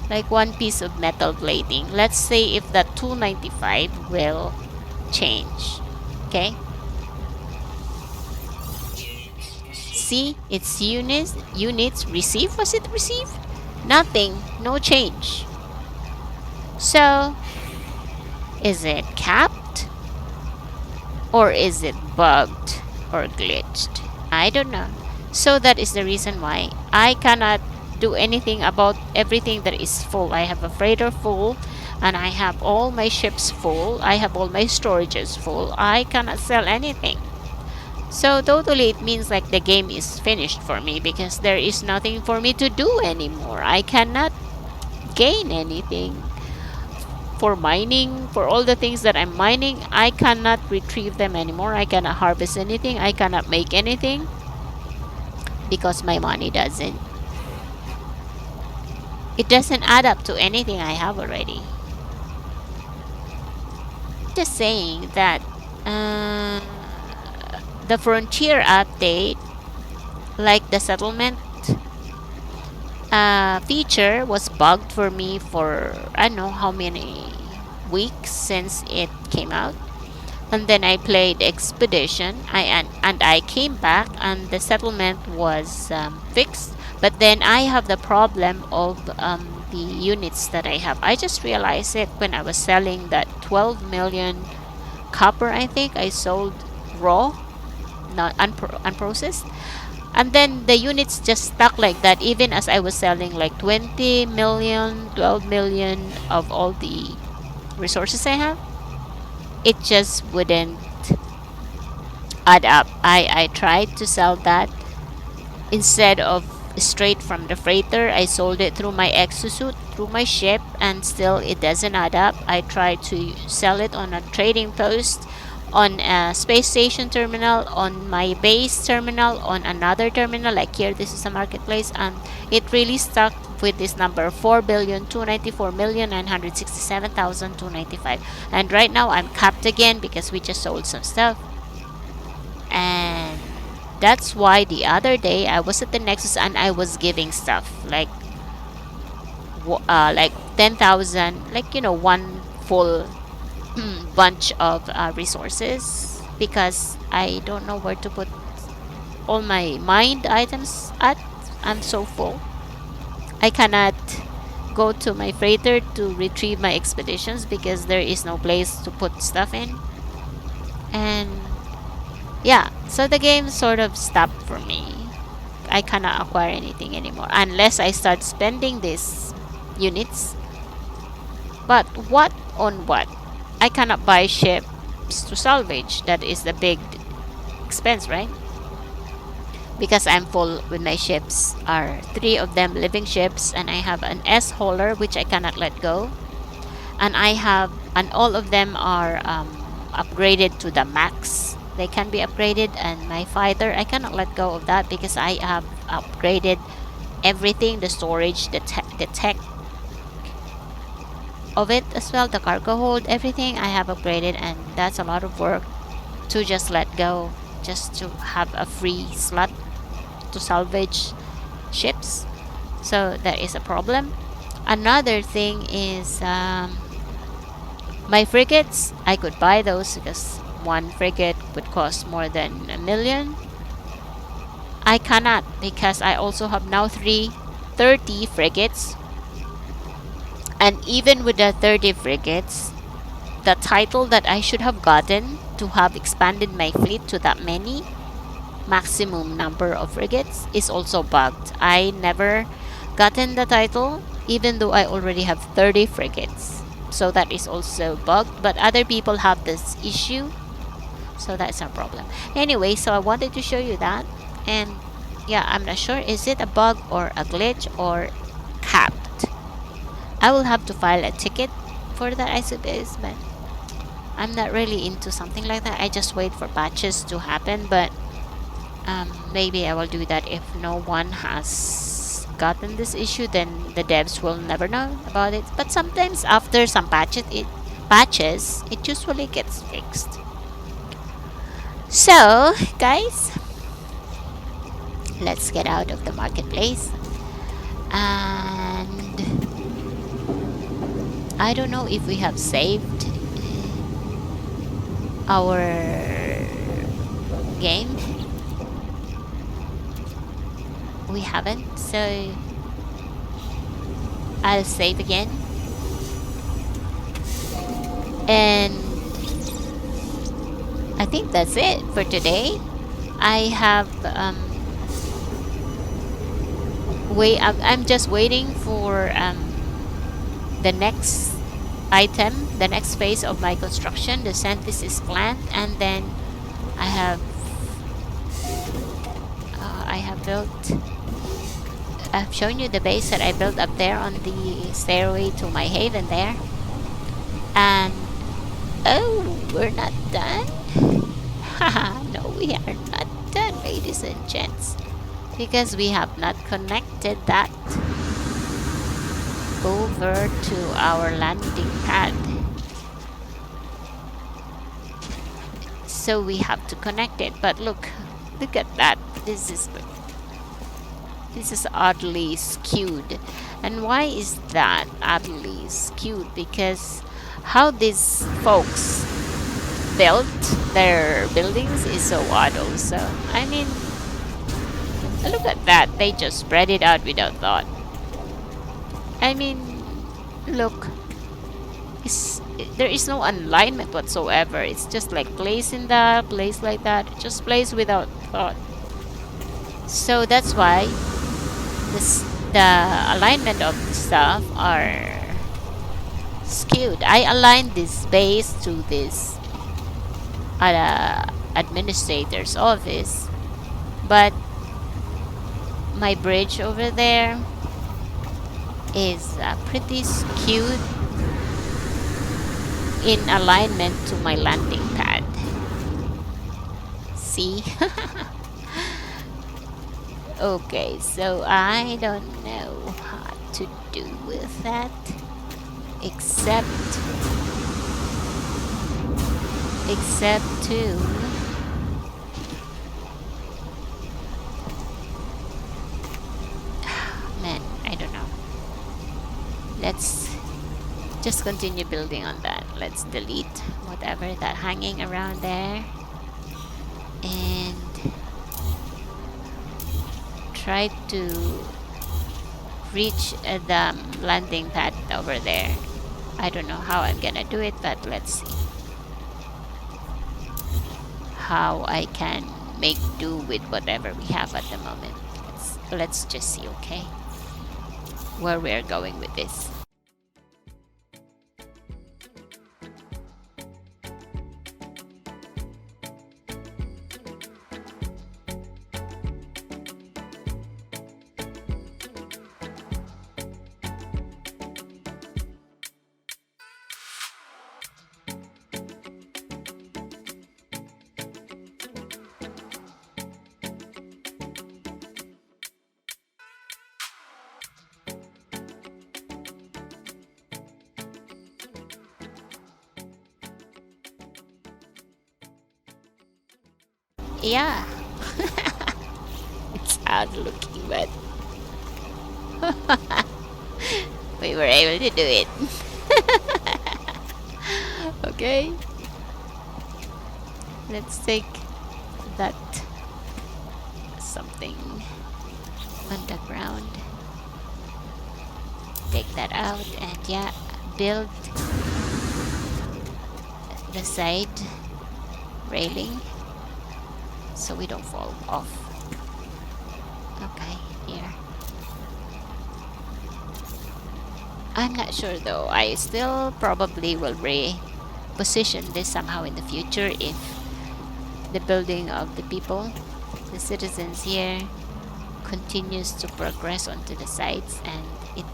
like one piece of metal plating. Let's say if that 295 will change. Okay. See, it's units receive. Was it receive? Nothing, no change. So, is it capped? Or is it bugged or glitched? I don't know. So that is the reason why I cannot do anything about everything that is full. I have a freighter full and I have all my ships full. I have all my storages full. I cannot sell anything. So totally it means like the game is finished for me because there is nothing for me to do anymore. I cannot gain anything. For mining, for all the things that I'm mining, I cannot retrieve them anymore. I cannot harvest anything. I cannot make anything because my money doesn't. It doesn't add up to anything I have already. Just saying that the frontier update, like the settlement feature, was bugged for me for I don't know how many weeks since it came out. And then I played Expedition. And I came back and the settlement was fixed. But then I have the problem of the units that I have. I just realized it when I was selling that 12 million copper. I think I sold raw, not unprocessed. And then the units just stuck like that, even as I was selling like 20 million, 12 million of all the resources I have. It just wouldn't add up. I tried to sell that instead of straight from the freighter. I sold it through my exosuit, through my ship, and still it doesn't add up. I tried to sell it on a trading post, on a space station terminal, on my base terminal, on another terminal like here. This is a marketplace, and it really stuck with this number 4,294,967,295. And right now I'm capped again because we just sold some stuff. And that's why the other day I was at the Nexus and I was giving stuff like 10,000, like one full bunch of resources, because I don't know where to put all my mined items at. I'm so full. I cannot go to my freighter to retrieve my expeditions because there is no place to put stuff in. And yeah, so the game sort of stopped for me. I cannot acquire anything anymore unless I start spending these units. But what on what? I cannot buy ships to salvage. That is the big expense, right? Because I'm full with my ships. Are 3 of them living ships, and I have an S hauler which I cannot let go. And all of them are upgraded to the max. They can be upgraded, and my fighter, I cannot let go of that because I have upgraded everything, the storage, the tech of it as well, the cargo hold, everything I have upgraded. And that's a lot of work to just let go, just to have a free slot to salvage ships. So that is a problem. Another thing is my frigates. I could buy those because one frigate would cost more than $1 million. I cannot because I also have now 30 frigates. And even with the 30 frigates, the title that I should have gotten to have expanded my fleet to that many maximum number of frigates is also bugged. I never gotten the title even though I already have 30 frigates. So that is also bugged, but other people have this issue. So that's a problem. Anyway, so I wanted to show you that. And yeah, I'm not sure, is it a bug or a glitch or capped? I will have to file a ticket for that, I suppose, but I'm not really into something like that. I just wait for patches to happen, but maybe I will do that. If no one has gotten this issue, then the devs will never know about it. But sometimes after some patches, it usually gets fixed. So, guys, let's get out of the marketplace. And I don't know if we have saved our game. We haven't, so I'll save again. And I think that's it for today. I have I'm just waiting for the next item, the next phase of my construction, the synthesis plant, and then I have built. I've shown you the base that I built up there on the stairway to my haven there, and oh, we're not done. Haha, no, we are not done, ladies and gents, because we have not connected that over to our landing pad. So we have to connect it. But look at that. This is oddly skewed. And why is that oddly skewed? Because how these folks built their buildings is so odd also. I mean, look at that. They just spread it out without thought. I mean, look, there is no alignment whatsoever. It's just like place in that, place like that. Just place without thought. So that's why the alignment of the stuff are skewed. I aligned this base to this administrator's office, but my bridge over there is pretty skewed in alignment to my landing pad. See? Okay, so I don't know how to do with that except to man, I don't know. Let's just continue building on that. Let's delete whatever that hanging around there and try to reach the landing pad over there. I don't know how I'm gonna do it, but let's see how I can make do with whatever we have at the moment. Let's just see, okay, where we're going with this. Yeah. It's odd looking, but we were able to do it. Okay, let's take that something on the ground, take that out, and yeah, build the side railing so we don't fall off. Okay, here. I'm not sure though. I still probably will reposition this somehow in the future if the building of the people, the citizens here, continues to progress onto the sides and if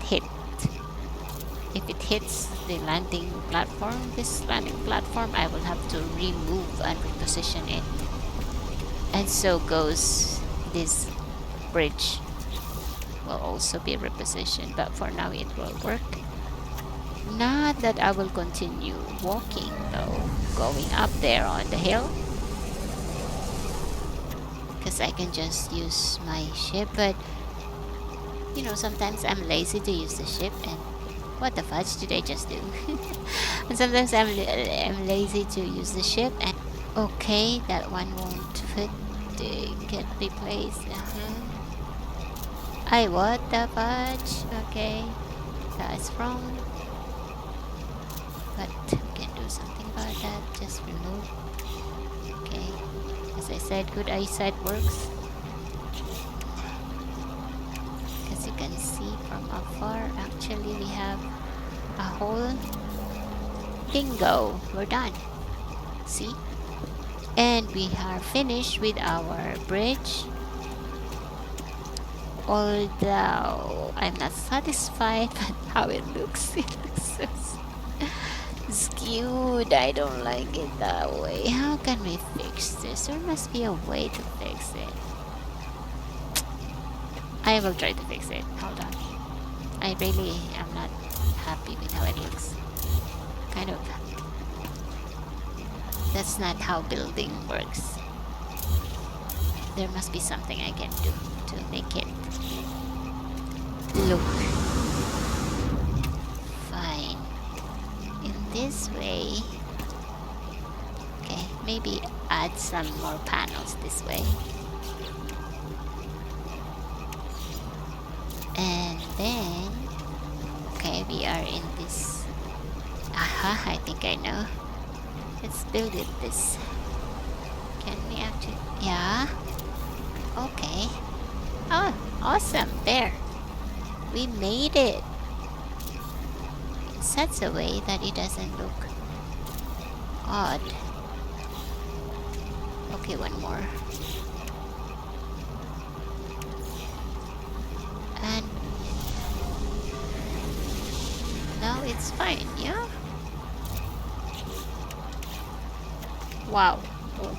it hits the landing platform, this landing platform, I will have to remove and reposition it. And so goes this bridge will also be repositioned, but for now it will work. Not that I will continue walking though, going up there on the hill. because I can just use my ship. But sometimes I'm lazy to use the ship, and what the fudge did I just do? And sometimes I'm lazy to use the ship, and okay, that one won't fit. Get replaced. I what the fudge? Okay, that's wrong. But we can do something about that. Just remove. Okay, as I said, good eyesight works. As you can see from afar, actually we have a whole bingo. We're done. See? And we are finished with our bridge. Although I'm not satisfied with how it looks. It looks so skewed. I don't like it that way. How can we fix this? There must be a way to fix it. I will try to fix it. Hold on. I really am not happy with how it looks. Kind of. That's not how building works. There must be something I can do to make it look fine. In this way. Okay, maybe add some more panels this way. And then, okay, we are in this. Aha, I think I know. Let's build it this. Can we actually? Yeah. Okay. Oh, awesome. There. We made it. In such a way that it doesn't look odd. Okay, one more. And now it's fine, yeah? Wow.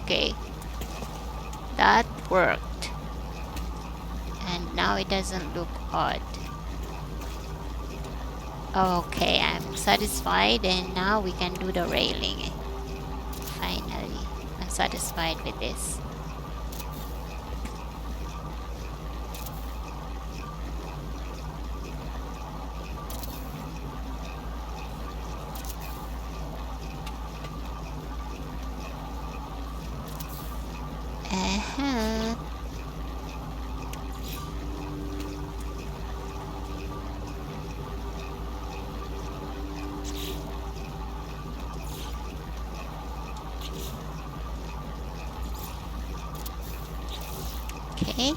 Okay. That worked. And now it doesn't look odd. Okay, I'm satisfied, and now we can do the railing. Finally, I'm satisfied with this. Uh-huh. Okay.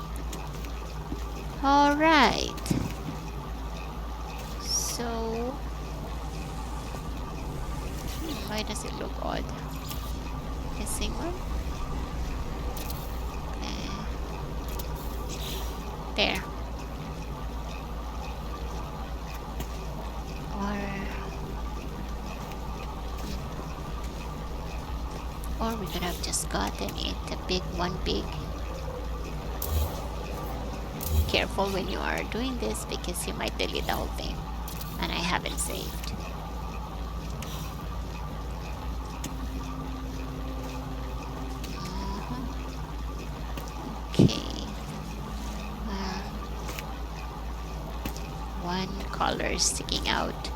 All right. So, why does it look odd? Missing one? There. Or we could have just gotten it a big one big. Careful when you are doing this because you might delete the whole thing. And I haven't saved. Okay. One color sticking out.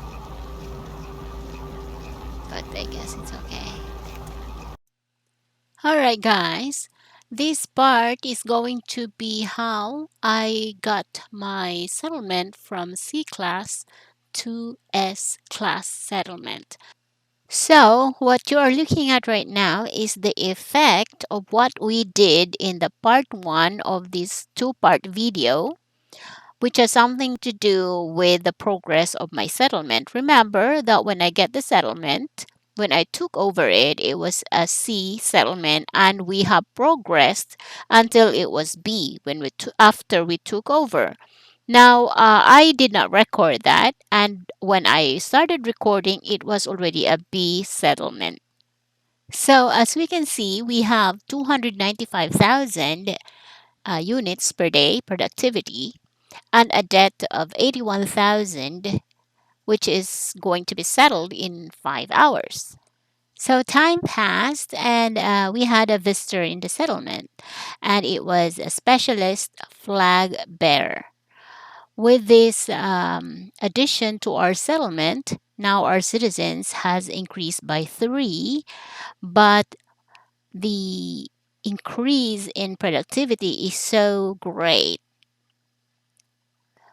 But I guess it's okay. Alright guys. This part is going to be how I got my settlement from C class to S class settlement. So, what you are looking at right now is the effect of what we did in the part 1 of this two-part video, which has something to do with the progress of my settlement. Remember that when I get the settlement, when I took over it, it was a C settlement, and we have progressed until it was B when after we took over. Now, I did not record that, and when I started recording, it was already a B settlement. So, as we can see, we have 295,000 units per day productivity and a debt of 81,000, which is going to be settled in 5 hours. So time passed, and we had a visitor in the settlement, and it was a specialist flag bearer. With this addition to our settlement, now our citizens has increased by three, but the increase in productivity is so great,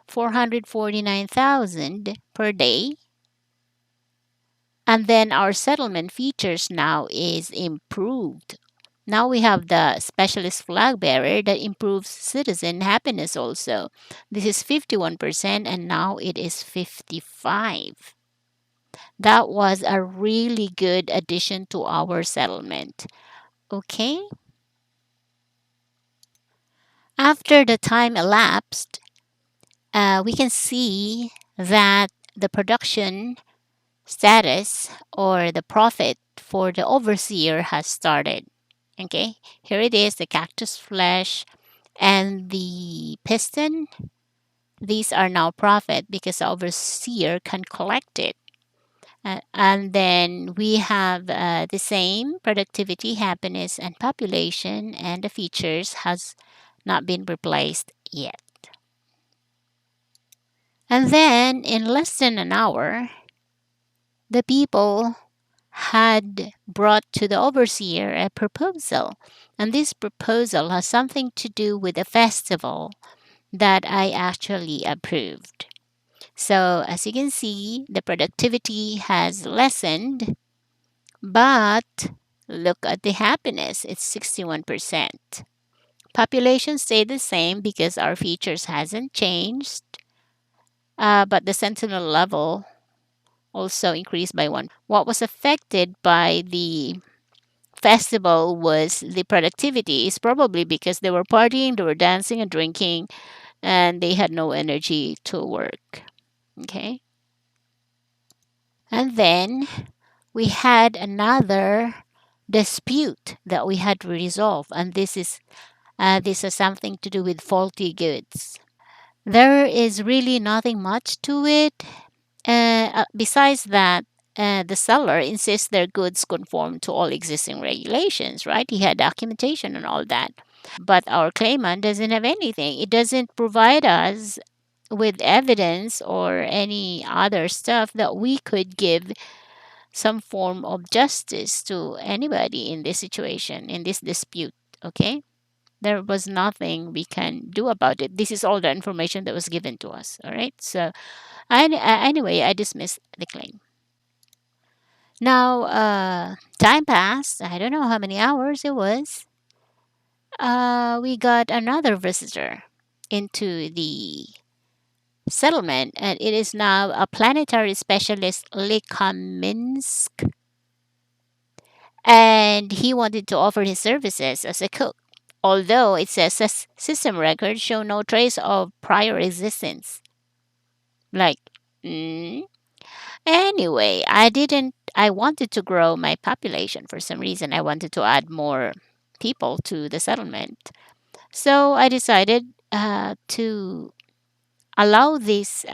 449,000 per day. And then our settlement features now is improved. Now we have the specialist flag bearer that improves citizen happiness also. This is 51% and now it is 55. That was a really good addition to our settlement. Okay? After the time elapsed, we can see that the production status or the profit for the overseer has started. Okay, here it is, the cactus flesh and the piston. These are now profit because the overseer can collect it. And then we have the same productivity, happiness, and population, and the features has not been replaced yet. And then in less than an hour, the people had brought to the overseer a proposal. And this proposal has something to do with a festival that I actually approved. So, as you can see, the productivity has lessened, but look at the happiness, it's 61%. Population stayed the same because our features hasn't changed, but the sentinel level also increased by 1%. What was affected by the festival was the productivity is probably because they were partying, they were dancing and drinking, and they had no energy to work. Okay. And then we had another dispute that we had to resolve, and this has something to do with faulty goods. There is really nothing much to it. Besides that, the seller insists their goods conform to all existing regulations, right? He had documentation and all that. But our claimant doesn't have anything. It doesn't provide us with evidence or any other stuff that we could give some form of justice to anybody in this situation, in this dispute. Okay? There was nothing we can do about it. This is all the information that was given to us. All right? So, anyway, I dismissed the claim. Now, time passed. I don't know how many hours it was. We got another visitor into the settlement, and it is now a planetary specialist, Lekaminsk, and he wanted to offer his services as a cook. Although it says system records show no trace of prior existence. Like, mm. Anyway, I wanted to grow my population for some reason. I wanted to add more people to the settlement. So I decided to allow these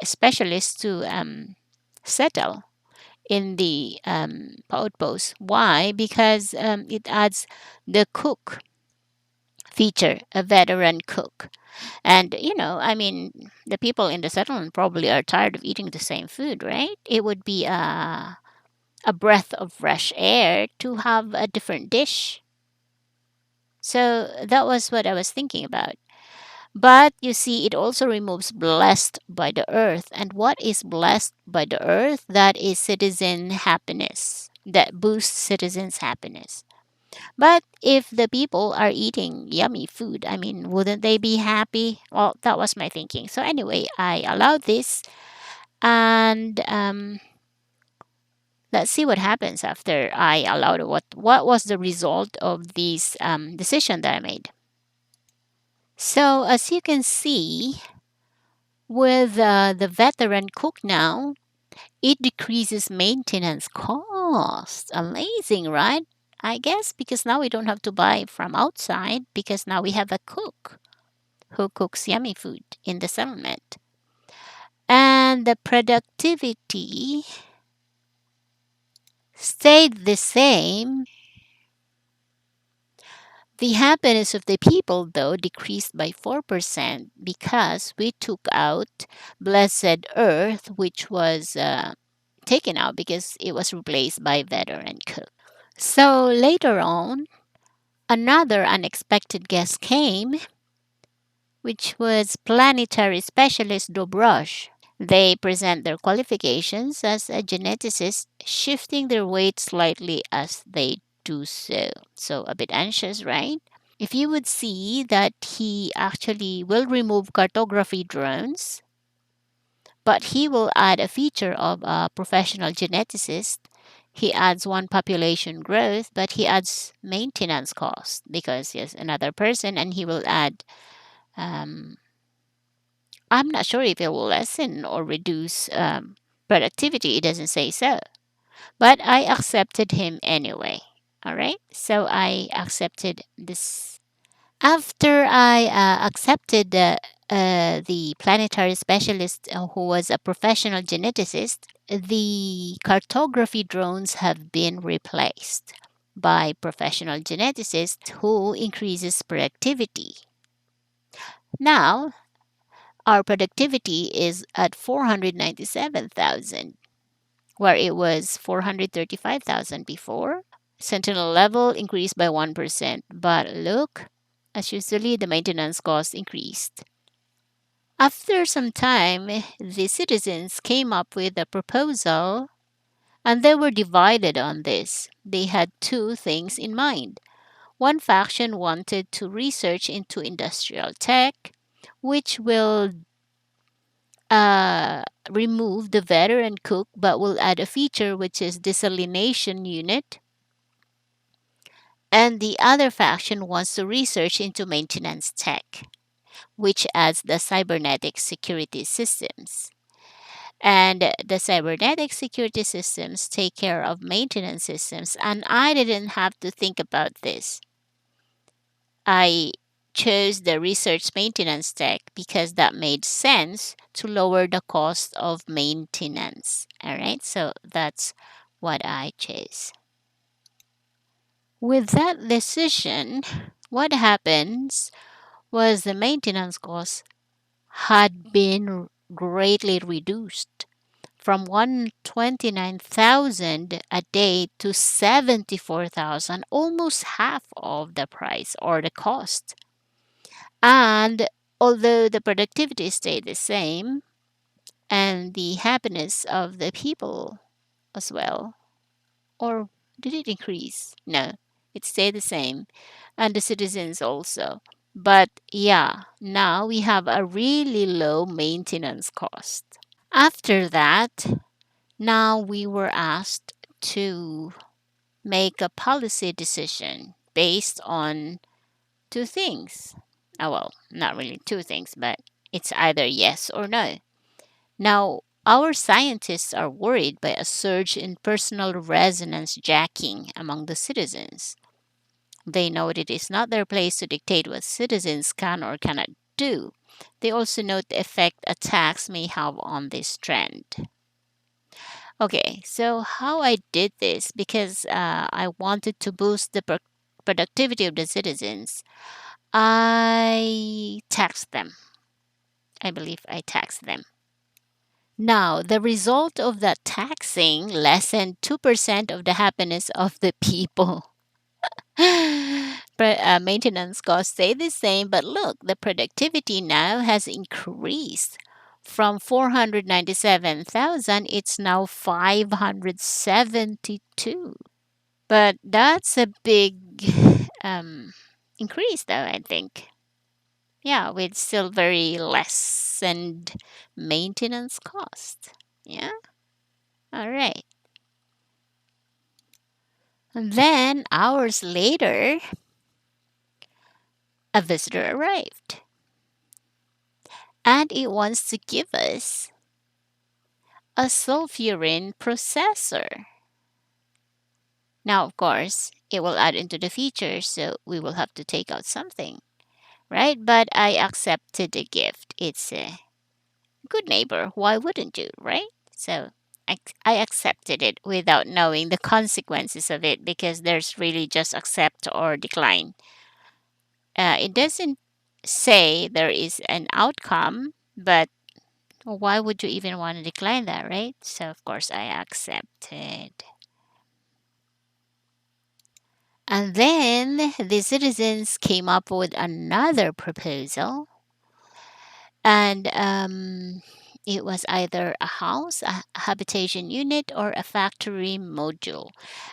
specialists to settle in the outpost. Why? Because it adds the cook feature, a veteran cook. And, I mean, the people in the settlement probably are tired of eating the same food, right? It would be a breath of fresh air to have a different dish. So that was what I was thinking about. But you see, it also removes blessed by the earth. And what is blessed by the earth? That is citizen happiness, that boosts citizens' happiness. But if the people are eating yummy food, I mean, wouldn't they be happy? Well, that was my thinking. So, anyway, I allowed this. And let's see what happens after I allowed it. What was the result of this decision that I made? So, as you can see, with the veteran cook now, it decreases maintenance cost. Amazing, right? I guess because now we don't have to buy from outside because now we have a cook who cooks yummy food in the settlement. And the productivity stayed the same. The happiness of the people, though, decreased by 4% because we took out Blessed Earth, which was taken out because it was replaced by Vedder and Cook. So later on, another unexpected guest came, which was planetary specialist Dobrosh. They present their qualifications as a geneticist, shifting their weight slightly as they do so. So a bit anxious, right? If you would see that he actually will remove cartography drones, but he will add a feature of a professional geneticist. He adds one population growth, but he adds maintenance cost because he has another person and he will add, um, I'm not sure if it will lessen or reduce productivity. It doesn't say so. But I accepted him anyway. All right. So I accepted this. After I accepted the planetary specialist who was a professional geneticist, the cartography drones have been replaced by professional geneticists who increases productivity. Now, our productivity is at 497,000, where it was 435,000 before. Sentinel level increased by 1%, but look, as usually, the maintenance cost increased. After some time, the citizens came up with a proposal and they were divided on this. They had two things in mind. One faction wanted to research into industrial tech, which will remove the veteran cook but will add a feature which is desalination unit. And the other faction wants to research into maintenance tech, which adds the cybernetic security systems. And the cybernetic security systems take care of maintenance systems. And I didn't have to think about this. I chose the research maintenance tech because that made sense to lower the cost of maintenance. All right, so that's what I chose. With that decision, what happens was the maintenance cost had been greatly reduced from 129,000 a day to 74,000, almost half of the price or the cost. And although the productivity stayed the same and the happiness of the people as well, or did it increase? No, it stayed the same, and the citizens also. But yeah, now we have a really low maintenance cost. After that, now we were asked to make a policy decision based on two things. Oh, well, not really two things, but it's either yes or no. Now, our scientists are worried by a surge in personal resonance jacking among the citizens. They know that it is not their place to dictate what citizens can or cannot do. They also note the effect attacks may have on this trend. Okay, so how I did this because I wanted to boost the productivity of the citizens. I taxed them. I believe I taxed them. Now, the result of that taxing lessened 2% of the happiness of the people. But maintenance costs stay the same, but look, the productivity now has increased. From 497,000, it's now 572. But that's a big um, increase, though, I think. Yeah, with still very less and maintenance cost. Yeah, all right. And then hours later, a visitor arrived and it wants to give us a sulfurin processor. Now, of course, it will add into the feature, so we will have to take out something, right? But I accepted the gift. It's a good neighbor. Why wouldn't you, right? So I accepted it without knowing the consequences of it, because there's really just accept or decline. It doesn't say there is an outcome, but why would you even want to decline that, right? So, of course, I accepted. And then the citizens came up with another proposal, and it was either a house, a habitation unit, or a factory module.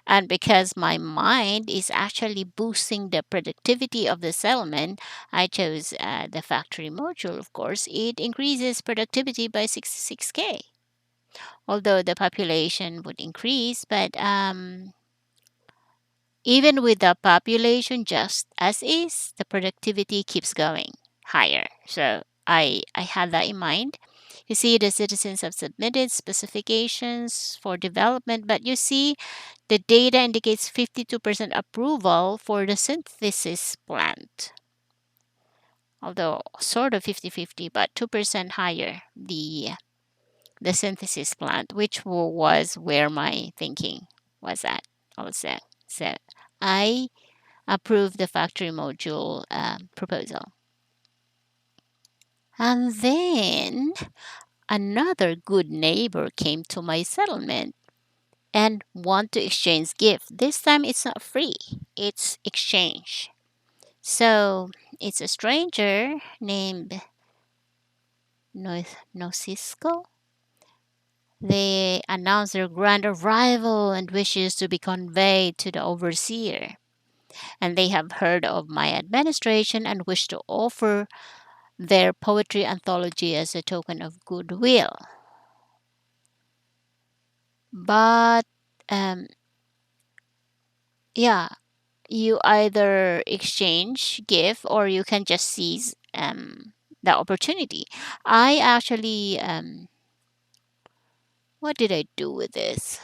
And because my mind is actually boosting the productivity of the settlement, I chose the factory module, of course. It increases productivity by 66K, although the population would increase, but even with the population just as is, the productivity keeps going higher. So I had that in mind. You see, the citizens have submitted specifications for development, but you see, the data indicates 52% approval for the synthesis plant. Although sort of 50-50, but 2% higher the synthesis plant, which was where my thinking was at also. So I approve the factory module proposal. And then another good neighbor came to my settlement and want to exchange gift. This time it's not free, it's exchange. So it's a stranger named Nosisco. They announce their grand arrival and wishes to be conveyed to the overseer. And they have heard of my administration and wish to offer their poetry anthology as a token of goodwill. But um, yeah, you either exchange gift or you can just seize the opportunity. I actually, what did I do with this?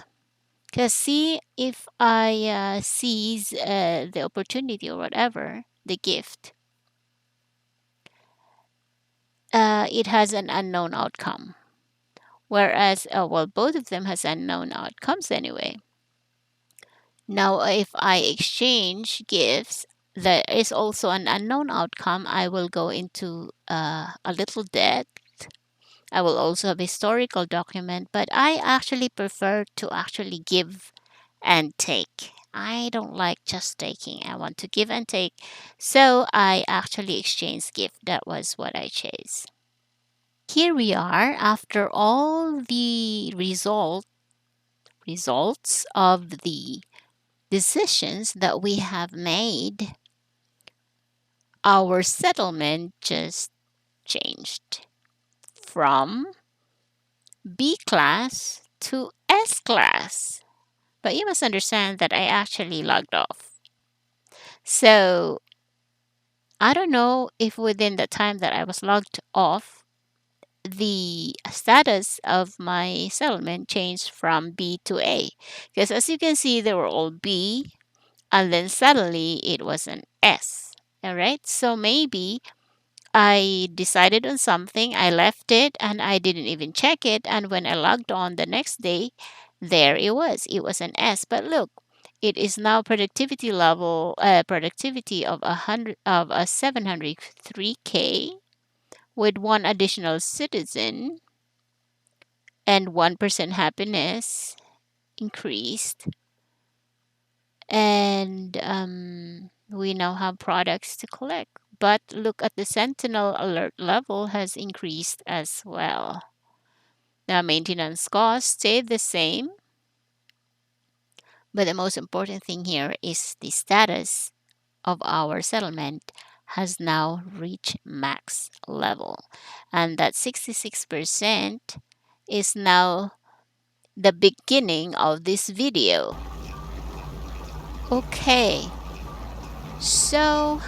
Because see, if I seize the opportunity or whatever, the gift, it has an unknown outcome. Whereas, well, both of them has unknown outcomes anyway. Now, if I exchange gifts, there is also an unknown outcome. I will go into a little debt. I will also have historical document, but I actually prefer to actually give and take. I don't like just taking. I want to give and take. So I actually exchanged gift. That was what I chose. Here we are after all the results of the decisions that we have made. Our settlement just changed from B class to S class. But you must understand that I actually logged off. So I don't know if within the time that I was logged off, the status of my settlement changed from B to A. Because as you can see, they were all B, and then suddenly it was an S. All right. So maybe I decided on something, I left it, and I didn't even check it. And when I logged on the next day, there it was. It was an S. But look, it is now productivity of 703K with one additional citizen and 1% happiness increased. And we now have products to collect. But look at the Sentinel alert level has increased as well. The maintenance cost stayed the same, but the most important thing here is the status of our settlement has now reached max level. And that 66% is now the beginning of this video. Okay, so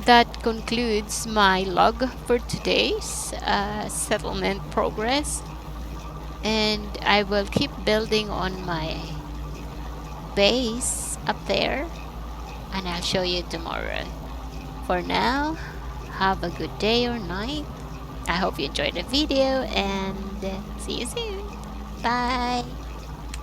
that concludes my log for today's settlement progress, and I will keep building on my base up there, and I'll show you tomorrow. For now, have a good day or night. I hope you enjoyed the video, and see you soon. Bye.